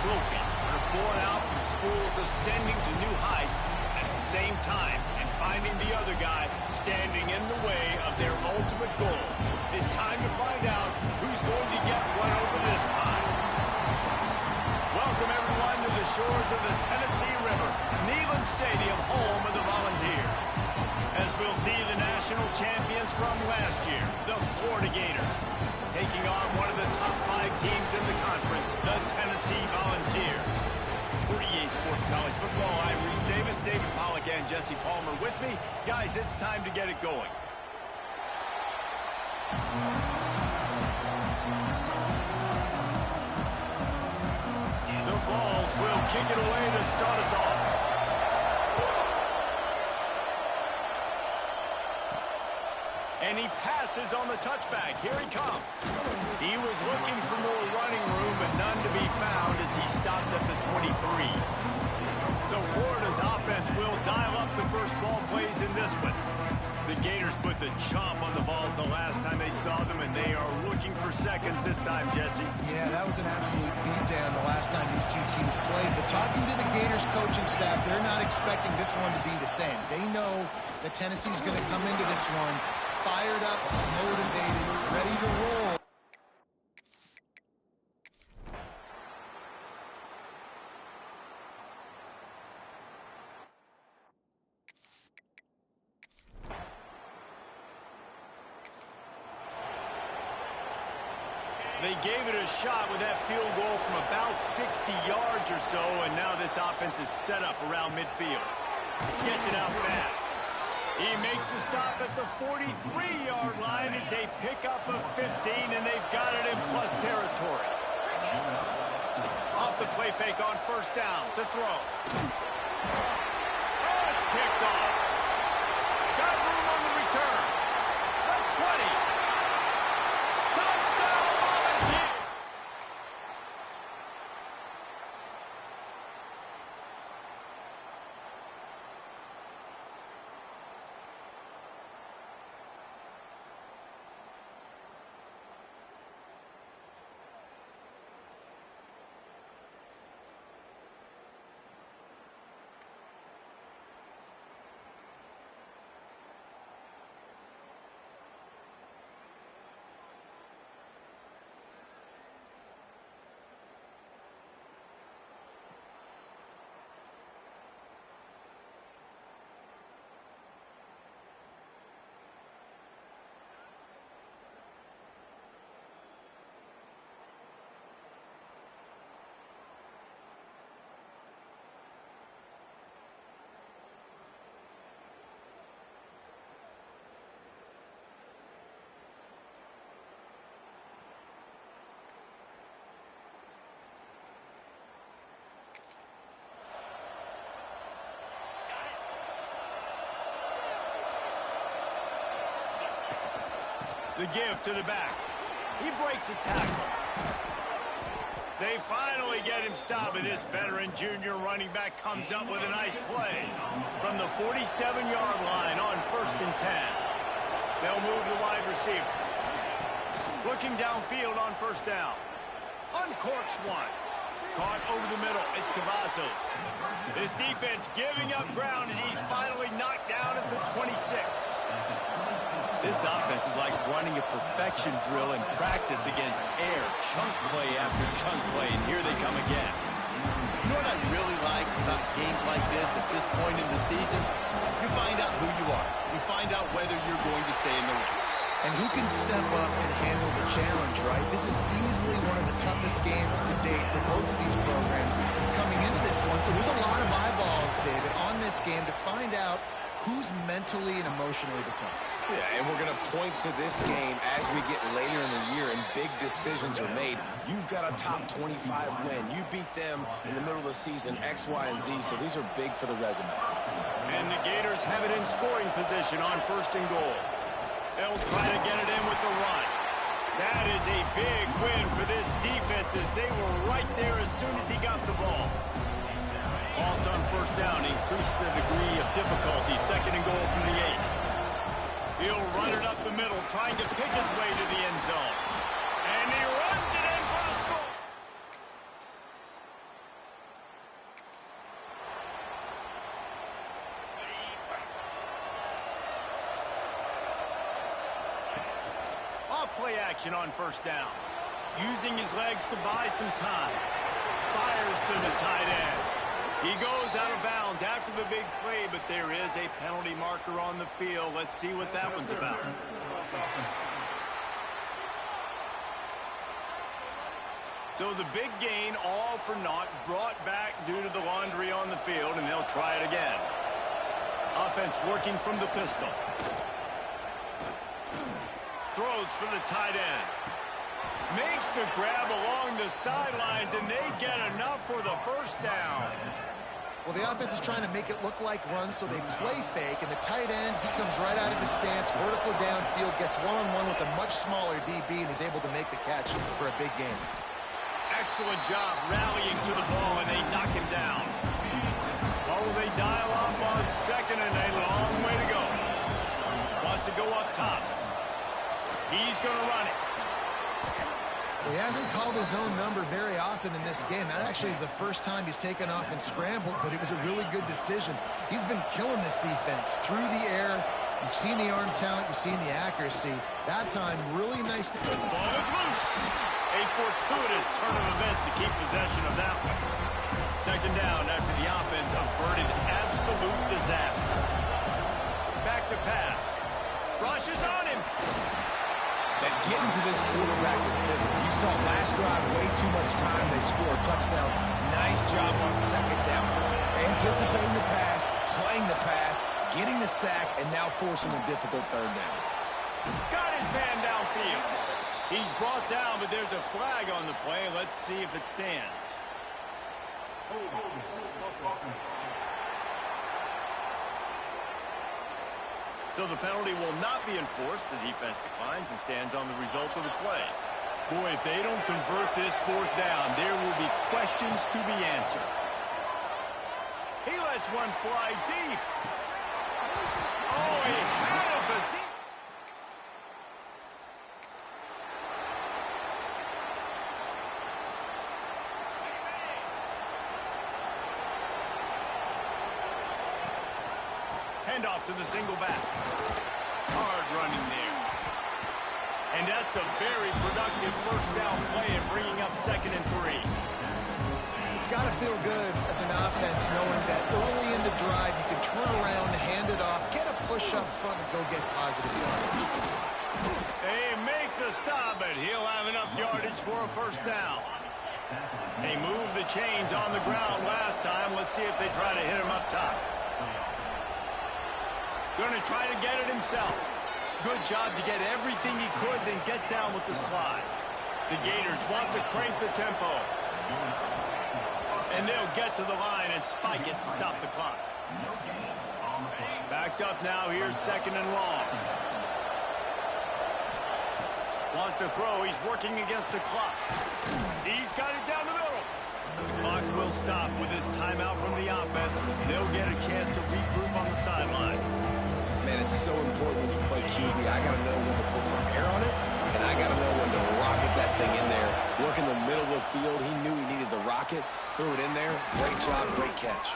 trophies. They're flowing out from schools ascending to new heights at the same time, and finding the other guy standing in the way of their ultimate goal. It's time to find out who's going to get one over this time. Welcome, everyone, to the shores of the Tennessee River, Neyland Stadium, home of the Volunteers. As we'll see the national champions from last year, the Florida Gators, taking on one of the top 5 teams in the conference, the Tennessee Volunteers. For EA Sports College Football, I'm Reese Davis, David Pollack, and Jesse Palmer with me. Guys, it's time to get it going. The Vols will kick it away to start us off. And he passes on the touchback. Here he comes. He was looking for more running room, but none to be found as he stopped at the 23. So Florida's offense will dial up the first ball plays in this one. The Gators put the chomp on the Vols the last time they saw them, and they are looking for seconds this time, Jesse.
Yeah, that was an absolute beatdown the last time these two teams played. But talking to the Gators coaching staff, they're not expecting this one to be the same. They know that Tennessee's going to come into this one fired up, motivated, ready to roll.
They gave it a shot with that field goal from about 60 yards or so, and now this offense is set up around midfield. Gets it out fast. He makes the stop at the 43-yard line. It's a pickup of 15, and they've got it in plus territory. Off the play fake on first down. To throw. Oh, it's picked off. Got room on the return. The 20. Touchdown, Volunteers! The give to the back. He breaks a tackle. They finally get him stopped, and this veteran junior running back comes up with a nice play. From the 47-yard line on 1st and 10. They'll move the wide receiver. Looking downfield on first down. Uncorks one. Caught over the middle. It's Cavazos. This defense giving up ground as he's finally knocked down at the 26. This offense is like running a perfection drill in practice against air. Chunk play after chunk play, and here they come again. You know what I really like about games like this at this point in the season? You find out who you are. You find out whether you're going to stay in the race.
And who can step up and handle the challenge, right? This is easily one of the toughest games to date for both of these programs coming into this one. So there's a lot of eyeballs, David, on this game to find out who's mentally and emotionally the toughest.
Yeah, and we're going to point to this game as we get later in the year and big decisions are made. You've got a top 25 win. You beat them in the middle of the season, X, Y, and Z, so these are big for the resume.
And the Gators have it in scoring position on 1st and goal. They'll try to get it in with the run. That is a big win for this defense as they were right there as soon as he got the ball. Also on first down, increase the degree of difficulty. 2nd and goal from the 8. He'll run it up the middle, trying to pick his way to the end zone. And he runs it in for the score. play action on first down. Using his legs to buy some time. Fires to the tight end. He goes out of bounds after the big play, but there is a penalty marker on the field. Let's see what that one's about. So the big gain, all for naught, brought back due to the laundry on the field, and they'll try it again. Offense working from the pistol. Throws for the tight end. Makes the grab along the sidelines, and they get enough for the first down.
Well, the offense is trying to make it look like runs, so they play fake, and the tight end, he comes right out of his stance, vertical downfield, gets one-on-one with a much smaller DB, and is able to make the catch for a big game.
Excellent job rallying to the ball, and they knock him down. Oh, they dial up on second, and a long way to go. Wants to go up top. He's going to run it.
Well, he hasn't called his own number very often in this game. That actually is the first time he's taken off and scrambled, but it was a really good decision. He's been killing this defense through the air. You've seen the arm talent. You've seen the accuracy. That time, really nice.
The ball is loose. A fortuitous turn of events to keep possession of that one. Second down after the offense averted absolute disaster. Back to pass. Rushes on him.
That getting to this quarterback is pivotal. You saw last drive way too much time. They score a touchdown. Nice job on second down. Anticipating the pass, playing the pass, getting the sack, and now forcing a difficult third down.
Got his man downfield. He's brought down, but there's a flag on the play. Let's see if it stands. So the penalty will not be enforced. The defense declines and stands on the result of the play. Boy, if they don't convert this fourth down, there will be questions to be answered. He lets one fly deep. Oh, he had it for deep. Handoff to the single back. Hard running there. And that's a very productive first down play and bringing up 2nd and 3.
It's got to feel good as an offense knowing that early in the drive you can turn around, hand it off, get a push up front, and go get positive yards.
They make the stop, but he'll have enough yardage for a first down. They moved the chains on the ground last time. Let's see if they try to hit him up top. Going to try to get it himself. Good job to get everything he could, then get down with the slide. The Gators want to crank the tempo. And they'll get to the line and spike it to stop the clock. Backed up now, here's 2nd and long. Wants to throw, he's working against the clock. He's got it down the middle. The clock will stop with this timeout from the offense. They'll get a chance to regroup on the sideline.
Man, it's so important when you play QB. I got to know when to put some air on it, and I got to know when to rocket that thing in there. Work in the middle of the field. He knew he needed the rocket. Threw it in there. Great job, great catch.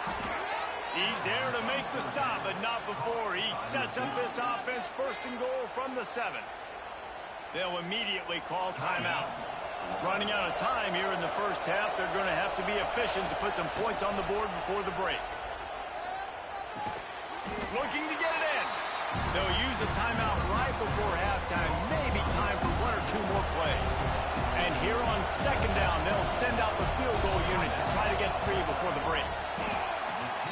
He's there to make the stop, but not before. He sets up this offense 1st and goal from the 7. They'll immediately call timeout. Running out of time here in the first half. They're going to have to be efficient to put some points on the board before the break. Looking to get it in. They'll use a timeout right before halftime. Maybe time for 1 or 2 more plays. And here on 2nd down, they'll send out the field goal unit to try to get 3 before the break.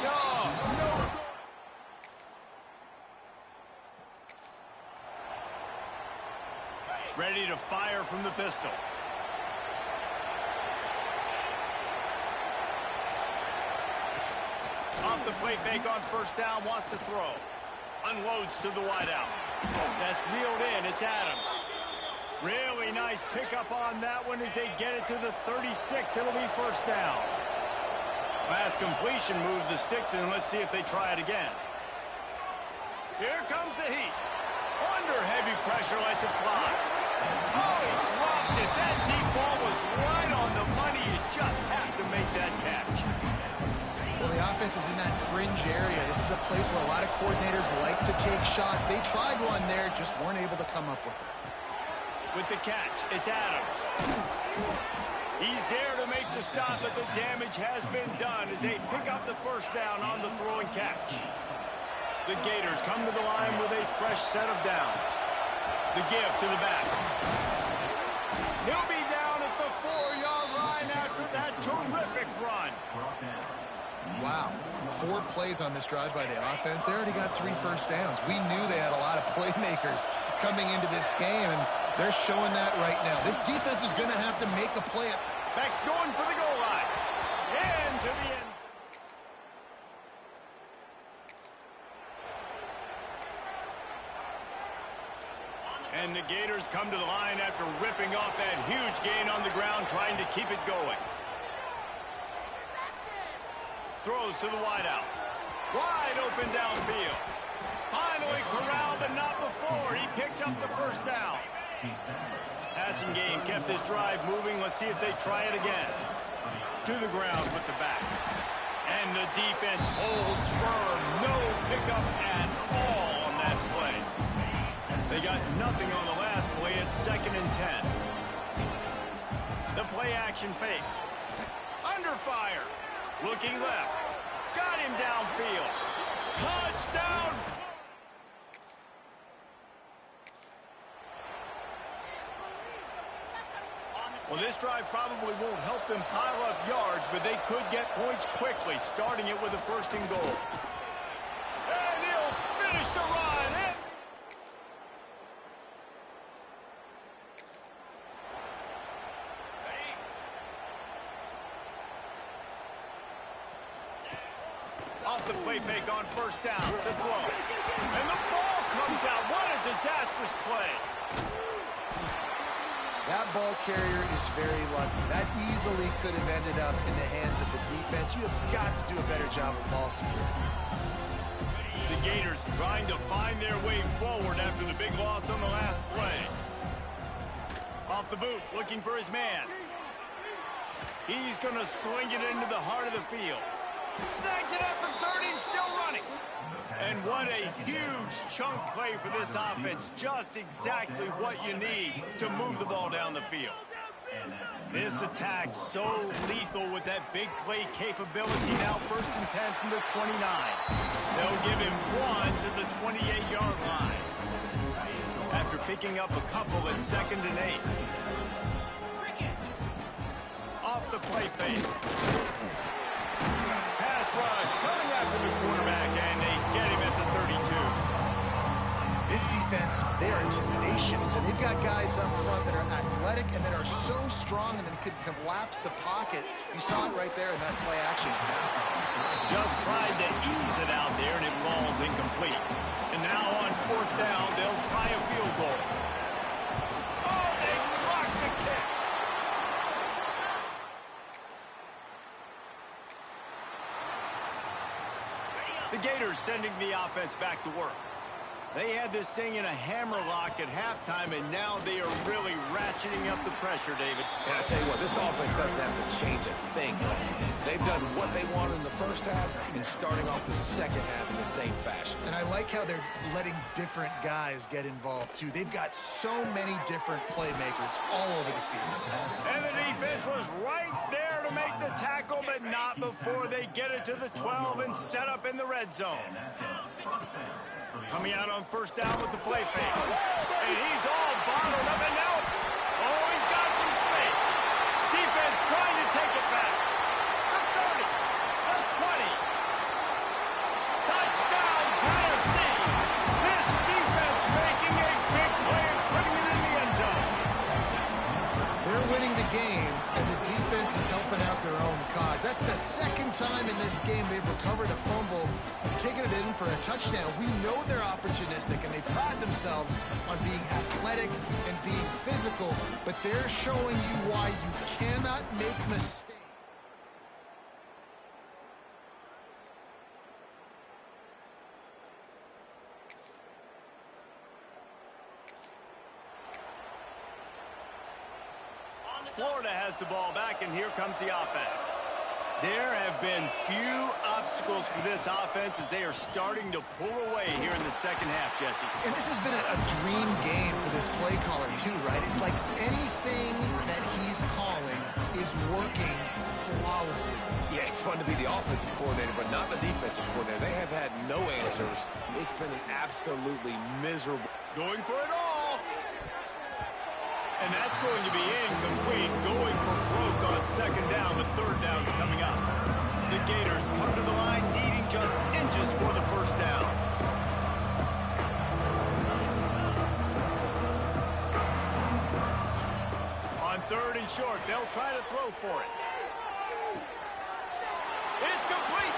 No. Ready to fire from the pistol. Off the play fake on first down, wants to throw. Unloads to the wideout. That's reeled in, it's Adams. Really nice pickup on that one as they get it to the 36. It'll be first down. Last completion moved the sticks in. Let's see if they try it again. Here comes the heat. Under heavy pressure, lets it fly. Oh, he dropped it. That deep ball was right on the money. You just have to make that catch.
Well, the offense is in that fringe area. This is a place where a lot of coordinators like to take shots. They tried one there, just weren't able to come up with it.
With the catch, it's Adams. He's there to make the stop, but the damage has been done as they pick up the first down on the throw and catch. The Gators come to the line with a fresh set of downs. The give to the back. He'll be down at the 4-yard line after that terrific run.
Wow. 4 plays on this drive by the offense. They already got 3 first downs. We knew they had a lot of playmakers coming into this game, and they're showing that right now. This defense is going to have to make a play.
Back's going for the goal line. And to the end. And the Gators come to the line after ripping off that huge gain on the ground, trying to keep it going. Throws to the wideout. Wide open downfield. Finally corralled, but not before. He picks up the first down. Passing game kept this drive moving. Let's see if they try it again. To the ground with the back. And the defense holds firm. No pickup at all on that play. They got nothing on the last play. It's 2nd and 10. The play action fake. Under fire. Looking left. Got him downfield. Touchdown. Well, this drive probably won't help them pile up yards, but they could get points quickly, starting it with a 1st and goal. And he'll finish the run. Off the play fake on 1st down. The throw. And the ball comes out. What a disastrous play.
That ball carrier is very lucky. That easily could have ended up in the hands of the defense. You have got to do a better job of ball security.
The Gators trying to find their way forward after the big loss on the last play. Off the boot, looking for his man. He's going to swing it into the heart of the field. Snags it at the 30 and still running. And what a huge chunk play for this offense. Just exactly what you need to move the ball down the field. This attack so lethal with that big play capability. Now 1st and 10 from the 29. They'll give him 1 to the 28-yard line. After picking up a couple at 2nd and 8. Off the play fake. Pass rush coming after the quarterback, and they get him at the 32.
This defense, they are tenacious, and they've got guys up front that are athletic and that are so strong and that could collapse the pocket. You saw it right there in that play action attack.
Just tried to ease it out there, and it falls incomplete. And now on 4th down, they'll try a field goal. Oh, they blocked the kick. The Gators sending the offense back to work. They had this thing in a hammerlock at halftime, and now they are really ratcheting up the pressure, David.
And I tell you what, this offense doesn't have to change a thing. They've done what they wanted in the first half and starting off the second half in the same fashion.
And I like how they're letting different guys get involved, too. They've got so many different playmakers all over the field.
And the defense was right there to make the tackle, but not before they get it to the 12 and set up in the red zone. Coming out on 1st down with the play fake. And he's all bottled up, and now, oh, he's got some space. Defense trying to take it back. The 30, the 20. Touchdown, Tennessee. This defense making a big play and putting it in the end zone.
They're winning the game, and the defense is helping out their own cause. That's the 2nd time in this game they've recovered a fumble, taking it in for a touchdown. We know they're opportunistic, and they pride themselves on being athletic and being physical, but they're showing you why you cannot make mistakes.
Florida has the ball back, and here comes the offense. There have been few obstacles for this offense as they are starting to pull away here in the second half, Jesse.
And this has been a dream game for this play caller too, right? It's like anything that he's calling is working flawlessly.
Yeah, it's fun to be the offensive coordinator, but not the defensive coordinator. They have had no answers. It's been an absolutely miserable.
Going for it all. And that's going to be incomplete. Going for broke on second down, but third down's coming up. The Gators come to the line needing just inches for the first down. On third and short, they'll try to throw for it. It's complete.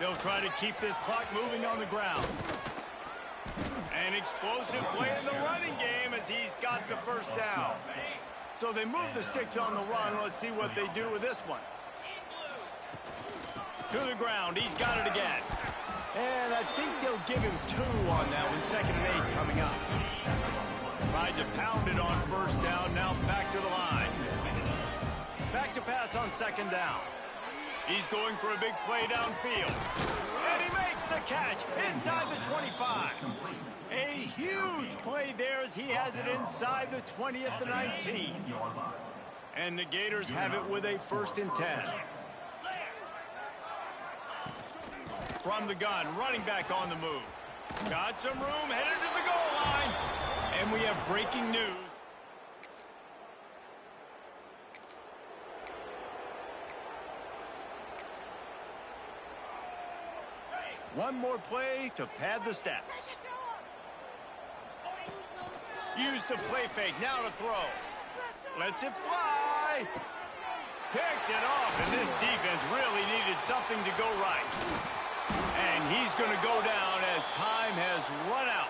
They'll try to keep this clock moving on the ground. An explosive play in the running game as he's got the first down. So they move the sticks on the run. Let's see what they do with this one. To the ground. He's got it again. And I think they'll give him 2 on that one. 2nd and 8 coming up. Tried to pound it on first down. Now back to the line. Back to pass on second down. He's going for a big play downfield. And he makes the catch inside the 25. A huge play there as he has it inside the 20 at the 19. And the Gators have it with a 1st and 10. From the gun, running back on the move. Got some room, headed to the goal line. And we have breaking news. One more play to pad the stats. Use the play fake, now to throw. Lets it fly. Picked it off, and this defense really needed something to go right. And he's going to go down as time has run out.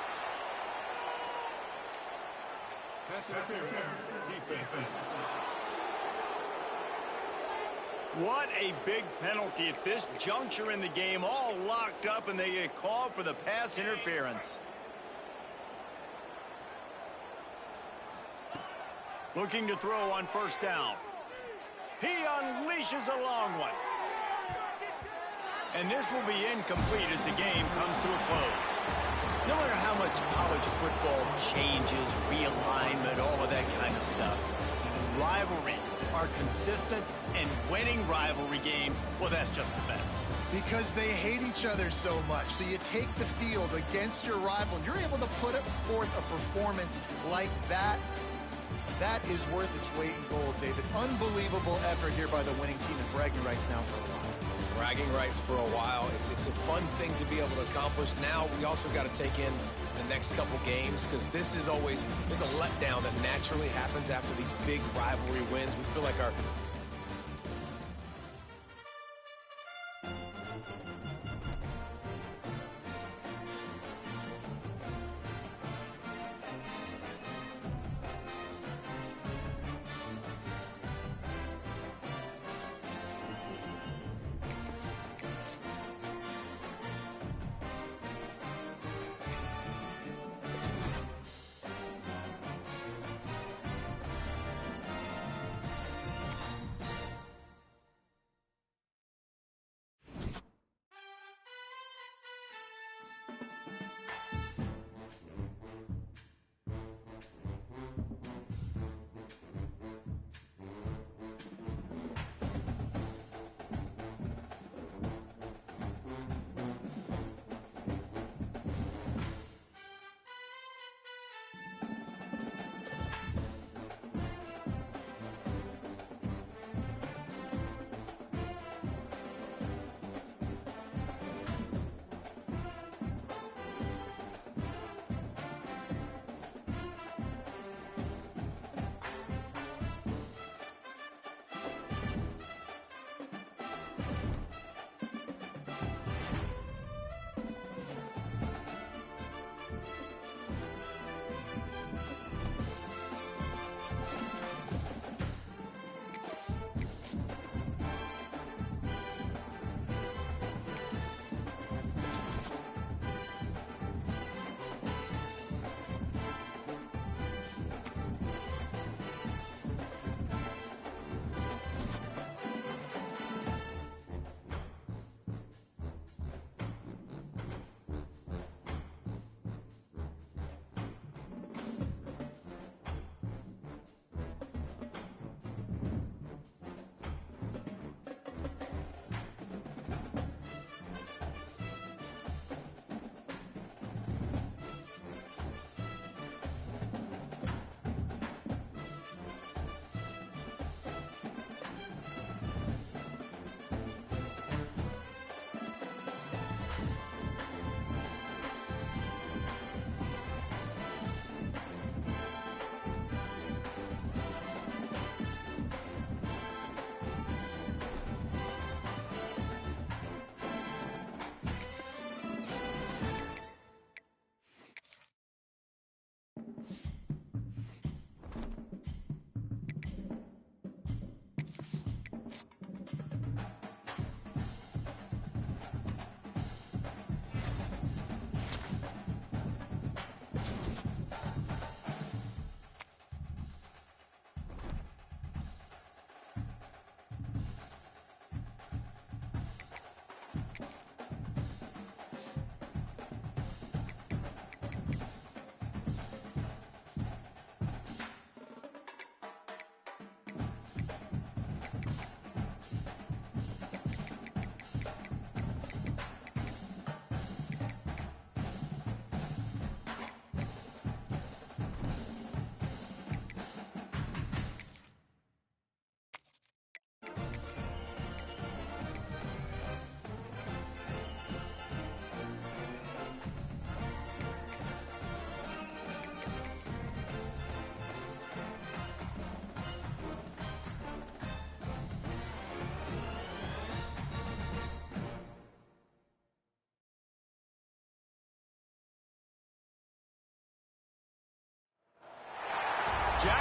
What a big penalty at this juncture in the game, all locked up, and they get called for the pass interference. Looking to throw on first down. He unleashes a long one. And this will be incomplete as the game comes to a close. No matter how much college football changes, realignment, all of that kind of stuff, rivalries are consistent, and winning rivalry games, well, that's just the best.
Because they hate each other so much. So you take the field against your rival, and you're able to put forth a performance like that. That is worth its weight in gold, David. Unbelievable effort here by the winning team, and bragging rights now for a while.
Bragging rights for a while. It's a fun thing to be able to accomplish. Now we also got to take in the next couple games, because this is always, there's a letdown that naturally happens after these big rivalry wins. We feel like our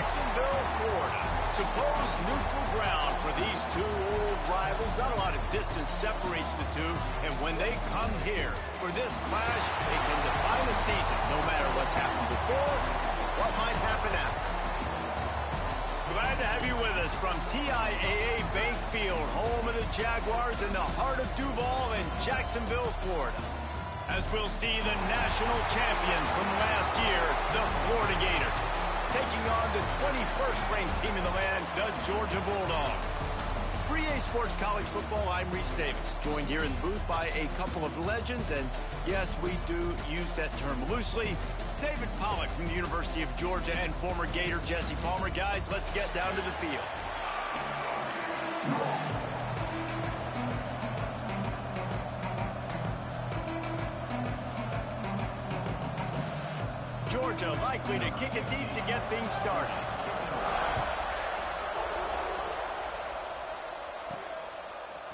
Jacksonville, Florida. Supposed neutral ground for these two old rivals. Not a lot of distance separates the two. And when they come here for this clash, it can define a season, no matter what's happened before, what might happen after. Glad to have you with us from TIAA Bank Field, home of the Jaguars in the heart of Duval in Jacksonville, Florida. As we'll see the national champions from last year, the Florida Gators, taking on the 21st ranked team in the land, the Georgia Bulldogs. For EA Sports College Football, I'm Reese Davis, joined here in the booth by a couple of legends, and yes, we do use that term loosely. David Pollack from the University of Georgia and former Gator Jesse Palmer. Guys, let's get down to the field. Georgia likely to kick it deep to get things started.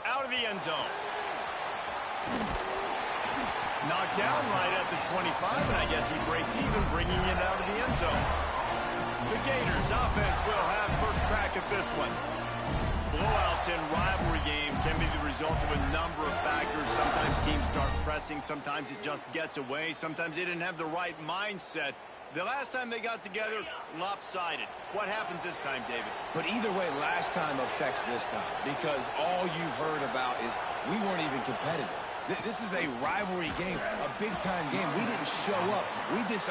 Out of the end zone. Knocked down right at the 25, and I guess he breaks even, bringing it out of the end zone. The Gators offense will have first crack at this one. Blowouts in rivalry games can be the result of a number of factors. Sometimes teams start pressing. Sometimes it just gets away. Sometimes they didn't have the right mindset. The last time they got together, lopsided. What happens this time, David?
But either way, last time affects this time, because all you've heard about is we weren't even competitive. This is a rivalry game, a big-time game. We didn't show up. We just...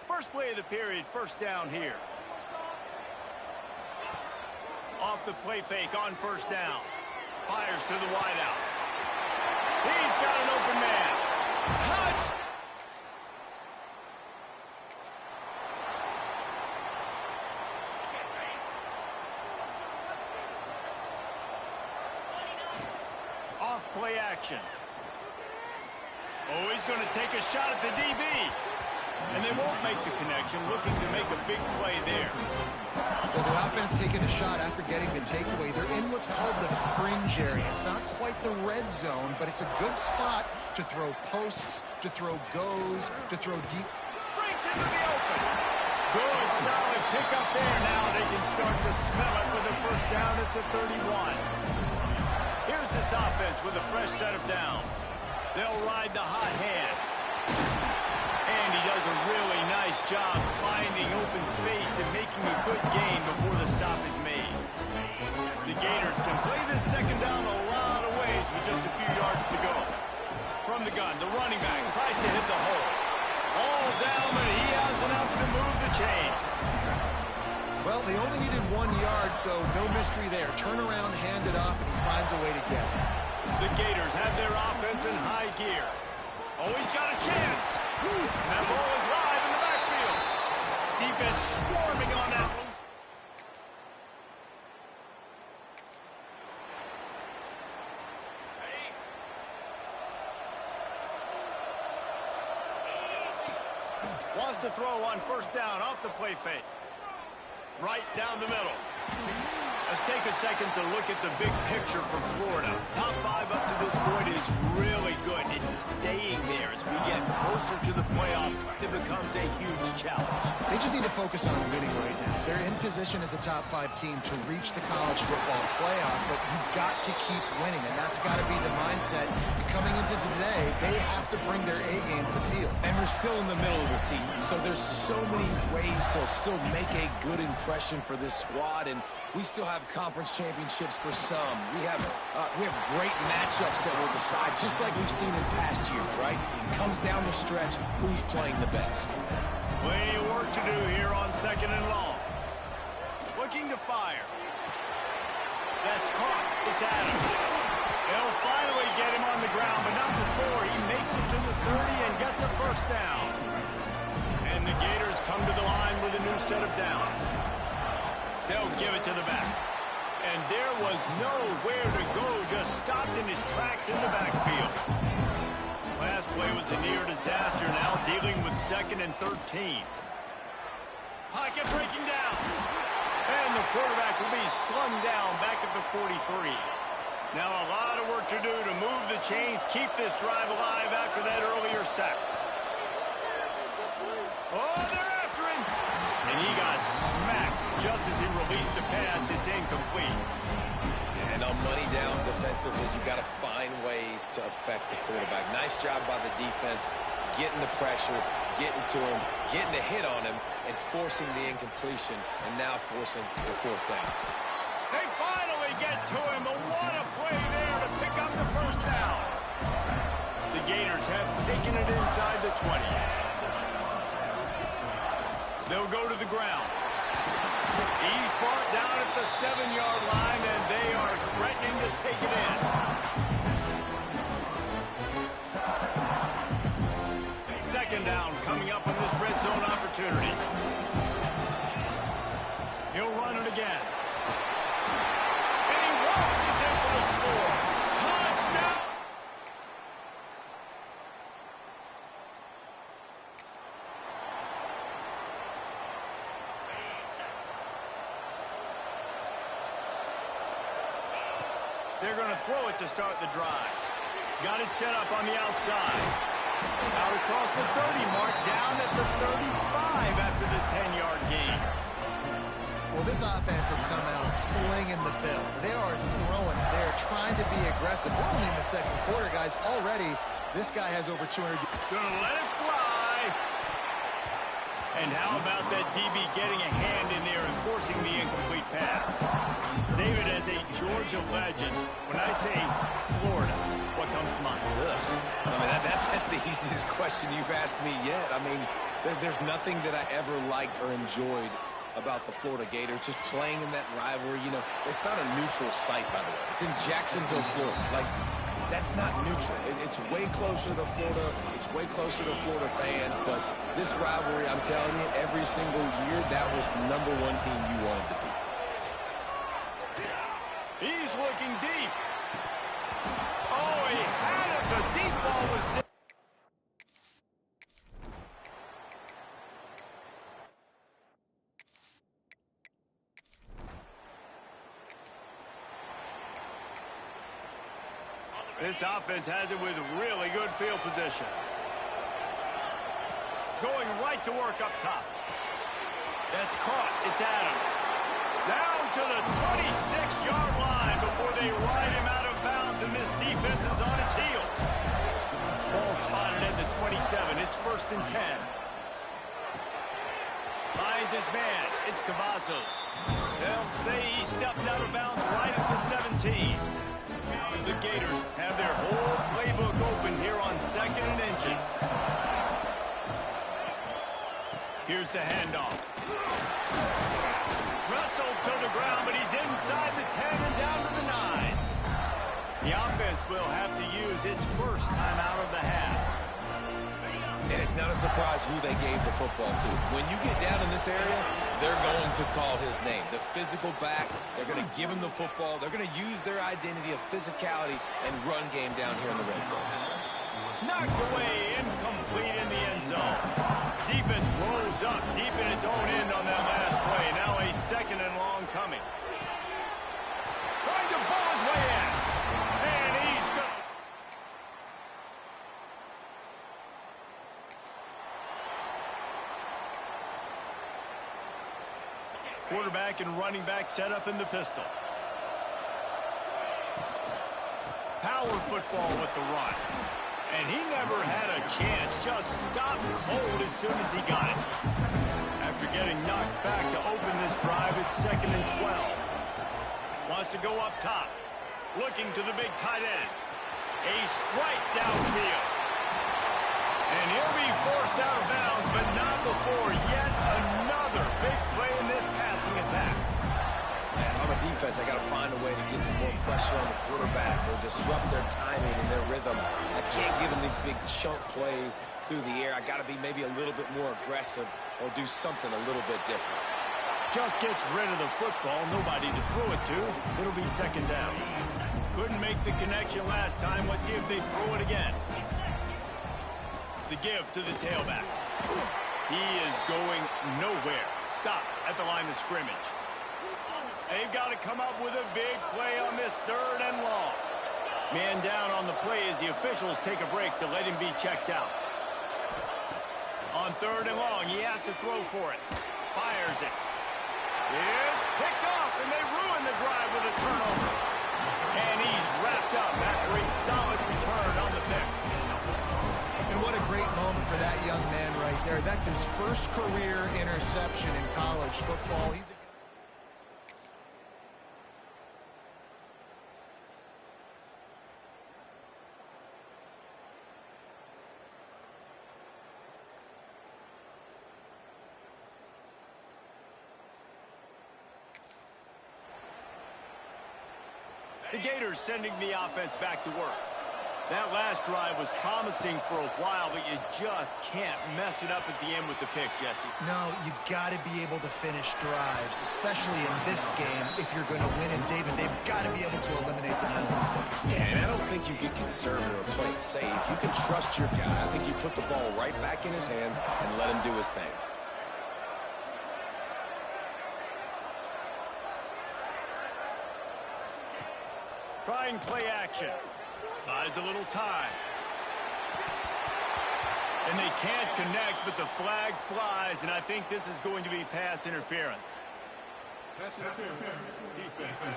First play of the period, first down here. Off the play fake on first down. Fires to the wideout. He's got an open man. Touch! Off play action. Oh, he's going to take a shot at the DB. And they won't make the connection, looking to make a big play there.
Well, the offense taking a shot after getting the takeaway. They're in what's called the fringe area. It's not quite the red zone, but it's a good spot to throw posts, to throw goes, to throw deep.
Breaks into the open. Good, solid pickup there. Now they can start to smell it with a first down at the 31. Here's this offense with a fresh set of downs. They'll ride the hot hand. And he does a really nice job finding open space and making a good gain before the stop is made. The Gators can play this second down a lot of ways with just a few yards to go. From the gun, the running back tries to hit the hole. All down, but he has enough to move the chains.
Well, they only needed 1 yard, so no mystery there. Turn around, hand it off, and he finds a way to get it.
The Gators have their offense in high gear. Oh, he's got a chance. That ball is live in the backfield. Defense swarming on that one. Wants to throw on first down off the play fake. Right down the middle. Let's take a second to look at the big picture for Florida. Top 5 up to this point is really good. It's staying there as we get closer to the playoff. It becomes a huge challenge.
They just need to focus on winning right now. They're in position as a top 5 team to reach the college football playoff, but you've got to keep winning, and that's got to be the mindset. And coming into today, they have to bring their A game to the field.
And we're still in the middle of the season, so there's so many ways to still make a good impression for this squad, and we still have conference championships for some. We have great matchups that will decide, just like we've seen in past years, right? It comes down the stretch, who's playing the best.
Plenty of work to do here on second and long. Looking to fire. That's caught. It's Adams. They'll finally get him on the ground, but not before he makes it to the 30 and gets a first down. And the Gators come to the line with a new set of downs. They'll give it to the back. And there was nowhere to go, just stopped in his tracks in the backfield. Last play was a near disaster, now dealing with 2nd and 13. Pocket breaking down. And the quarterback will be slung down back at the 43. Now a lot of work to do to move the chains, keep this drive alive after that earlier sack. Oh, they're after him. And he got smacked just as he released the pass. It's incomplete.
And on money down defensively, you've got to find ways to affect the quarterback. Nice job by the defense, getting the pressure, getting to him, getting a hit on him, and forcing the incompletion, and now forcing the fourth down.
They finally get to him, but what a play there to pick up the first down. The Gators have taken it inside the 20. They'll go to the ground. He's brought down at the 7-yard line, and they are threatening to take it in. Second down coming up on this red zone opportunity. He'll run it again. And he launches in for the score. Touchdown! They're going to throw it to start the drive. Got it set up on the outside. Out across the 30 mark, down at the 35 after the 10-yard gain.
Well, this offense has come out slinging the bill. They are throwing it. They're trying to be aggressive. We're only in the second quarter, guys. Already, this guy has over 200.
Gonna let it fly. And how about that DB getting a hand in there and forcing the incomplete pass? David, as a Georgia legend, when I say Florida, what comes to mind?
Ugh. I mean, that's the easiest question you've asked me yet. I mean, there's nothing that I ever liked or enjoyed about the Florida Gators, just playing in that rivalry. You know, it's not a neutral site, by the way. It's in Jacksonville, Florida. Like, that's not neutral. It's way closer to Florida. It's way closer to Florida fans. But this rivalry, I'm telling you, every single year, that was the #1 team you wanted to beat.
He's looking deep. Oh, he had it. The deep ball was there. This offense has it with really good field position. Going right to work up top. That's caught. It's Adams. Down to the 26-yard line before they ride him out of bounds, and this defense is on its heels. Ball spotted at the 27. It's 1st and 10. Finds his man. It's Cavazos. They'll say he stepped out of bounds right at the 17. The Gators have their whole playbook open here on 2nd and inches. Here's the handoff. Wrestled to the ground, but he's inside the 10 and down to the 9. The offense will have to use its first timeout of the half.
And it's not a surprise who they gave the football to. When you get down in this area, they're going to call his name. The physical back, they're going to give him the football. They're going to use their identity of physicality and run game down here in the red zone.
Knocked away, incomplete in the end zone. Defense rolls up deep in its own end on that last play. Now a 2nd and long coming. Trying to pull his way in. And he's going to... Quarterback and running back set up in the pistol. Power football with the run. And he never had a chance. Just stopped cold as soon as he got it. After getting knocked back to open this drive, it's 2nd and 12. Wants to go up top. Looking to the big tight end. A strike downfield. And he'll be forced out of bounds, but not before yet another big play in this passing attack.
And on the defense, I got to find a way to get some more pressure on the quarterback or disrupt their timing and their rhythm. I can't give them these big chunk plays through the air. I got to be maybe a little bit more aggressive or do something a little bit different.
Just gets rid of the football. Nobody to throw it to. It'll be 2nd down. Couldn't make the connection last time. Let's see if they throw it again. The give to the tailback. He is going nowhere. Stop at the line of scrimmage. They've got to come up with a big play on this 3rd and long. Man down on the play as the officials take a break to let him be checked out. On 3rd and long, he has to throw for it. Fires it. It's picked off, and they ruin the drive with a turnover. And he's wrapped up after a solid return on the pick.
And what a great moment for that young man right there. That's his first career interception in college football.
The Gators sending the offense back to work. That last drive was promising for a while, but you just can't mess it up at the end with the pick, Jesse.
No, you got to be able to finish drives, especially in this game if you're going to win. And, David, they've got to be able to eliminate the mental mistakes.
Yeah, and I don't think you get conservative or play it safe. You can trust your guy. I think you put the ball right back in his hands and let him do his thing.
Trying play action. Buys a little time. And they can't connect, but the flag flies, and I think this is going to be pass interference.
Pass interference. Defense.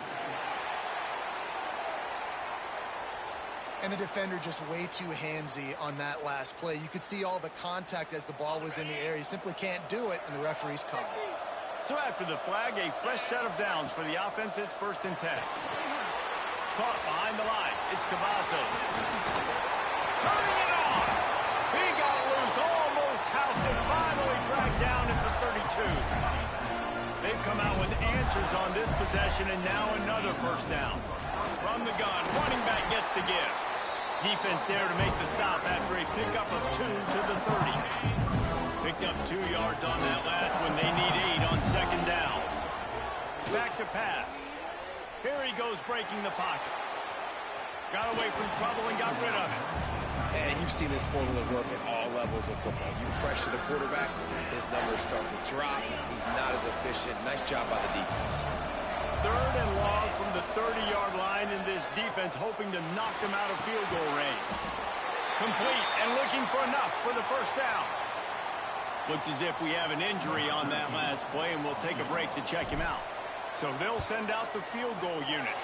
And the defender just way too handsy on that last play. You could see all the contact as the ball was in the air. You simply can't do it, and the referee's caught it.
So after the flag, a fresh set of downs for the offense. It's 1st and 10. Caught behind the line. It's Cavazos. Turning it on. He got loose, almost housed it, finally dragged down at the 32. They've come out with answers on this possession, and now another 1st down. From the gun, running back gets to give. Defense there to make the stop after a pickup of 2 to the 30. Picked up 2 yards on that last one. They need 8 on 2nd down. Back to pass. Here he goes breaking the pocket. Got away from trouble and got rid of it.
And you've seen this formula work at all levels of football. You pressure the quarterback, his numbers start to drop. He's not as efficient. Nice job by the defense.
3rd and long from the 30-yard line, in this defense hoping to knock them out of field goal range. Complete and looking for enough for the 1st down. Looks as if we have an injury on that last play, and we'll take a break to check him out. So they'll send out the field goal unit.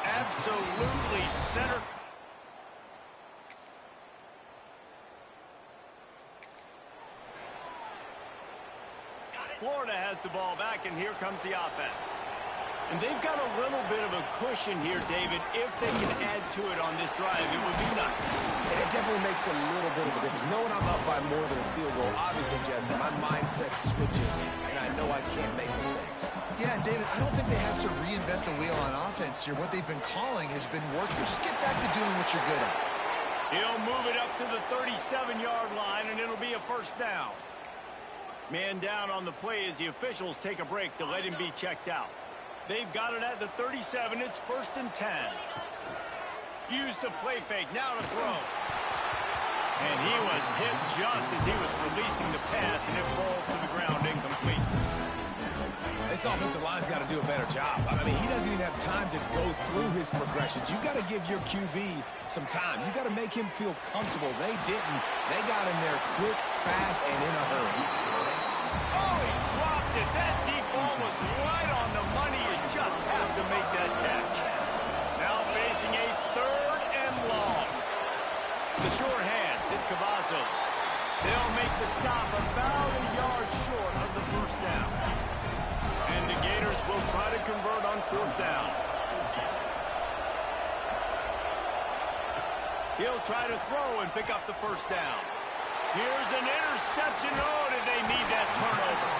Absolutely center. Florida has the ball back, and here comes the offense. And they've got a little bit of a cushion here, David. If they can add to it on this drive, it would be nice.
And it definitely makes a little bit of a difference. Knowing I'm up by more than a field goal, obviously, Jesse, my mindset switches, and I know I can't make mistakes.
Yeah, and David, I don't think they have to reinvent the wheel on offense here. What they've been calling has been working. Just get back to doing what you're good at.
He'll move it up to the 37-yard line, and it'll be a 1st down. Man down on the play as the officials take a break to let him be checked out. They've got it at the 37. It's 1st and 10. Use the play fake. Now to throw. And he was hit just as he was releasing the pass, and it falls to the ground incomplete.
This offensive line's got to do a better job. I mean, he doesn't even have time to go through his progressions. You've got to give your QB some time. You've got to make him feel comfortable. They didn't. They got in there quick, fast, and in a hurry.
Oh, he dropped it. That deep ball was right on the money. You just have to make that catch. Now facing a 3rd and long. The sure hands. It's Cavazos. They'll make the stop about a yard short of the 1st down. And the Gators will try to convert on 4th down. He'll try to throw and pick up the 1st down. Here's an interception. Oh, did they need that turnover?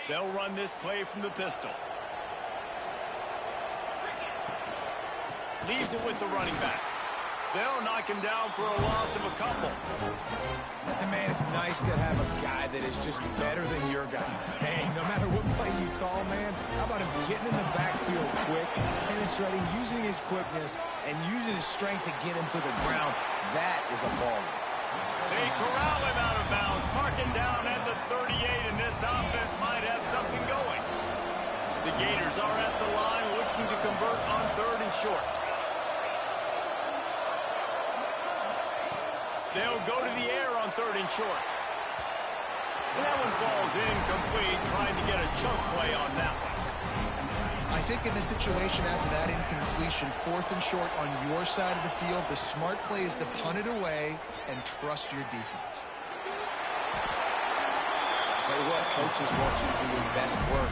They'll run this play from the pistol. Leaves it with the running back. They'll knock him down for a loss of a couple.
And, man, it's nice to have a guy that is just better than your guys. Hey, no matter what play you call, man, how about him getting in the backfield quick, penetrating, using his quickness, and using his strength to get him to the ground? That is a baller.
They corral him out of bounds, marking down at the 38, and this offense might have something going. The Gators are at the line looking to convert on 3rd and short. They'll go to the air on 3rd and short. And that one falls incomplete, trying to get a chunk play on that one.
I think in this situation after that incompletion, 4th and short on your side of the field, the smart play is to punt it away and trust your defense.
I'll tell you what, coaches want you to do your best work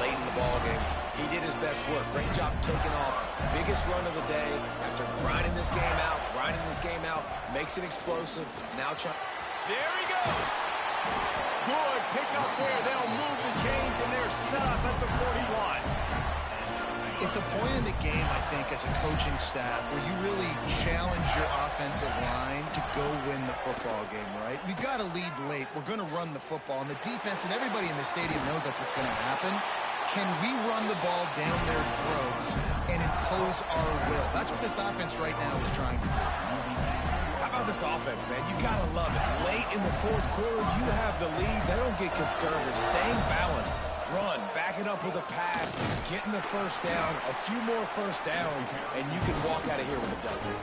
late in the ball game. He did his best work. Great job taking off. Biggest run of the day after grinding this game out, makes it explosive. Now try.
There he goes. Good pick up there. They'll move the chains, and they're set up at the 41.
It's a point in the game, I think, as a coaching staff where you really challenge your offensive line to go win the football game, right? We've got to lead late. We're going to run the football. And the defense and everybody in the stadium knows that's what's going to happen. Can we run the ball down their throats and impose our will? That's what this offense right now is trying to do.
How about this offense, man? You got to love it. Late in the 4th quarter, you have the lead. They don't get conservative. Staying balanced. Run, back it up with a pass, getting the first down, a few more first downs, and you can walk out of here with a W.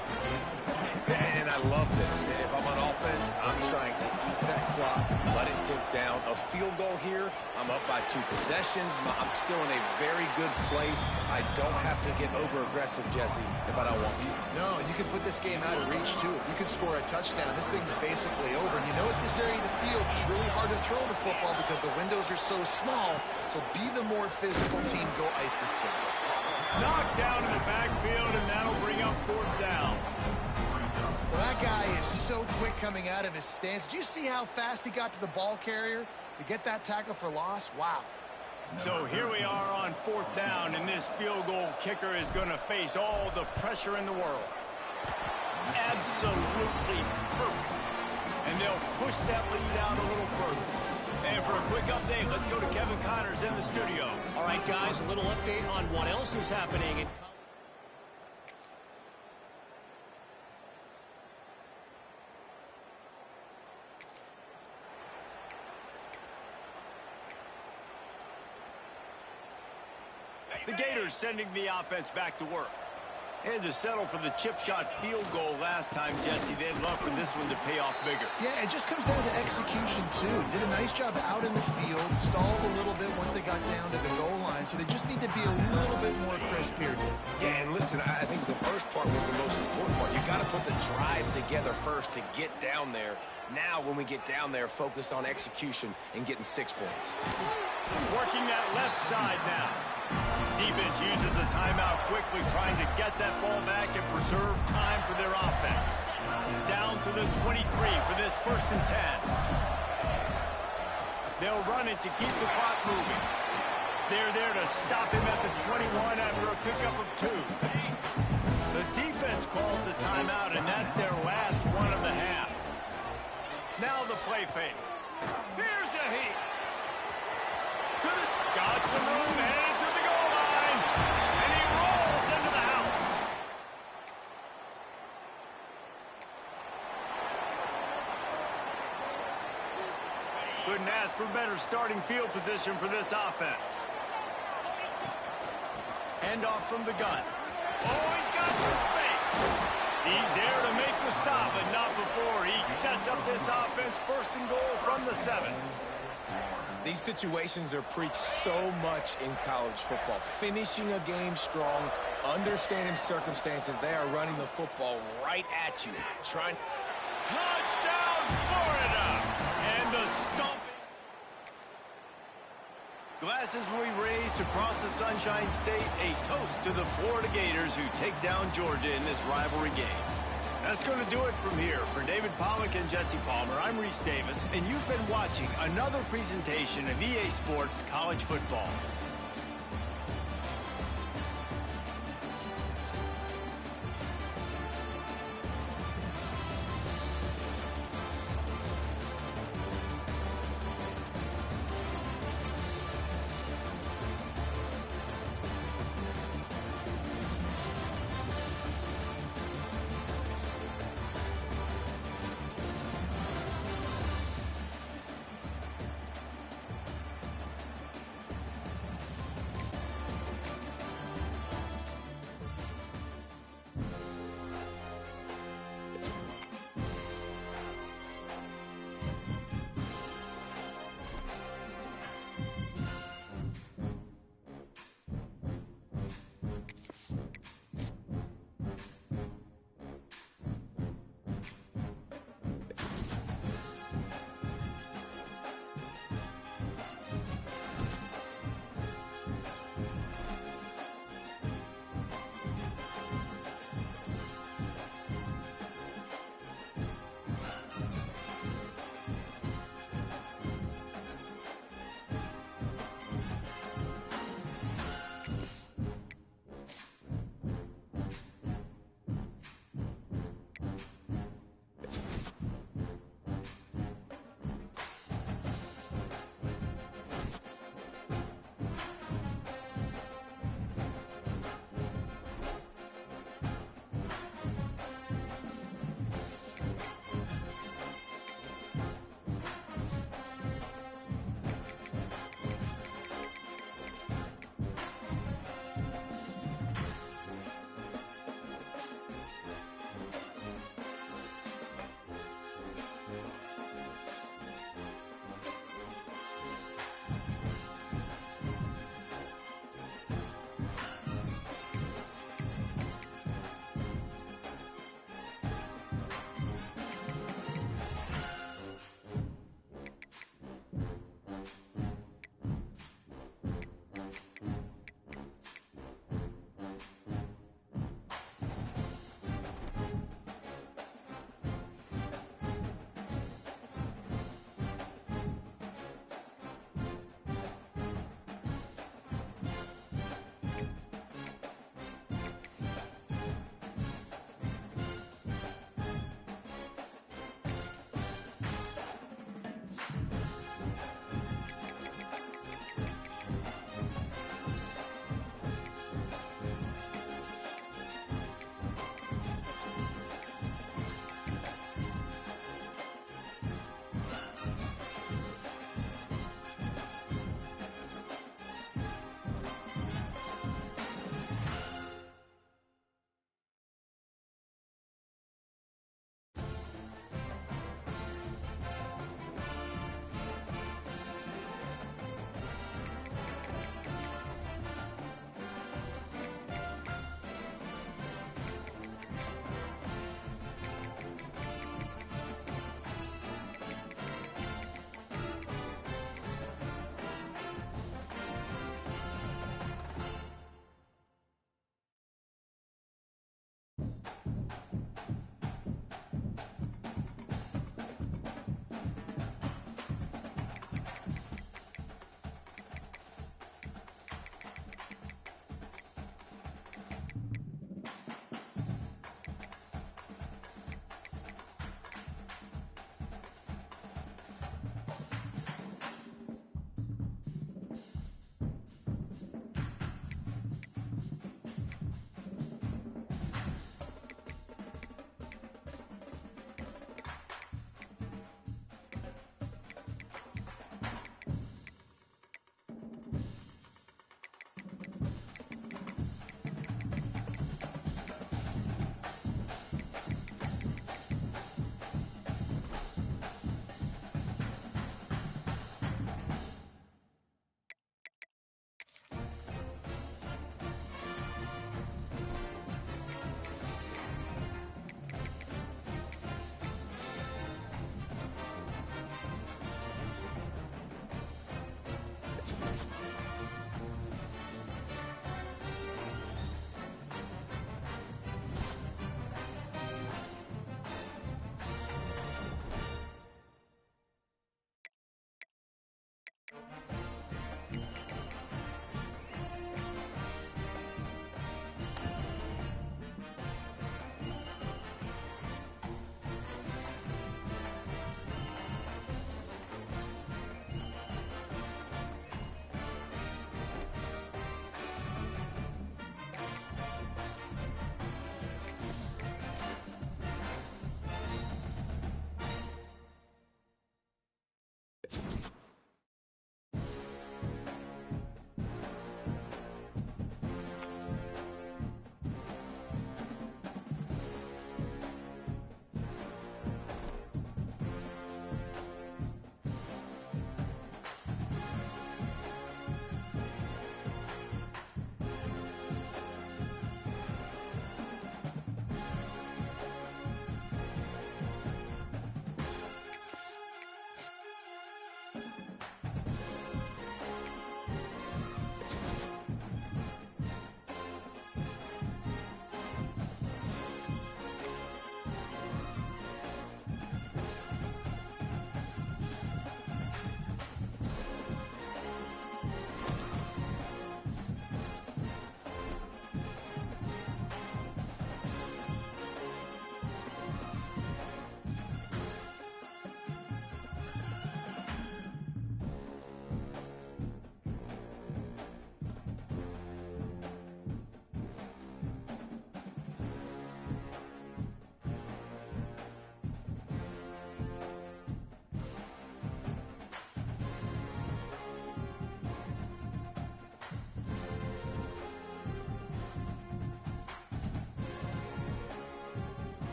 And I love this. If I'm on offense, I'm trying to eat that clock, let it tick down. A field goal here, I'm up by 2 possessions. I'm still in a very good place. I don't have to get over-aggressive, Jesse, if I don't want to.
No, you can put this game out of reach, too. If you could score a touchdown, this thing's basically over. And you know, at this area of the field, it's really hard to throw the football because the windows are so small. So be the more physical team. Go ice this game.
Knocked down in the backfield, and that'll bring up 4th down.
Well, that guy is so quick coming out of his stance. Did you see how fast he got to the ball carrier to get that tackle for loss? Wow.
So here we are on 4th down, and this field goal kicker is going to face all the pressure in the world. Absolutely perfect. And they'll push that lead out a little further. And for a quick update, let's go to Kevin Connors in the studio.
All right, guys, a little update on what else is happening.
The Gators sending the offense back to work. Had to settle for the chip shot field goal last time, Jesse. They'd love for this one to pay off bigger.
Yeah, it just comes down to execution, too. Did a nice job out in the field, stalled a little bit once they got down to the goal line, so they just need to be a little bit more crisp here.
Yeah, and listen, I think the first part was the most important part. You got to put the drive together first to get down there. Now, when we get down there, focus on execution and getting 6 points.
Working that left side now. Defense uses a timeout quickly, trying to get that ball back and preserve time for their offense. Down to the 23 for this 1st and 10. They'll run it to keep the clock moving. They're there to stop him at the 21 after a pickup of 2. The defense calls the timeout, and that's their last one of the half. Now the play fake. Here's a heat. Got some room, headed to the goal line, and he rolls into the house. Couldn't ask for better starting field position for this offense. Handoff from the gun. Oh, he's got some space. He's there to make the stop, but not before he sets up this offense 1st and goal from the 7.
These situations are preached so much in college football. Finishing a game strong, understanding circumstances. They are running the football right at you. Touchdown,
Florida! And the stomping. Glasses will be raised across the Sunshine State. A toast to the Florida Gators who take down Georgia in this rivalry game. That's going to do it from here. For David Pollack and Jesse Palmer, I'm Reese Davis, and you've been watching another presentation of EA Sports College Football.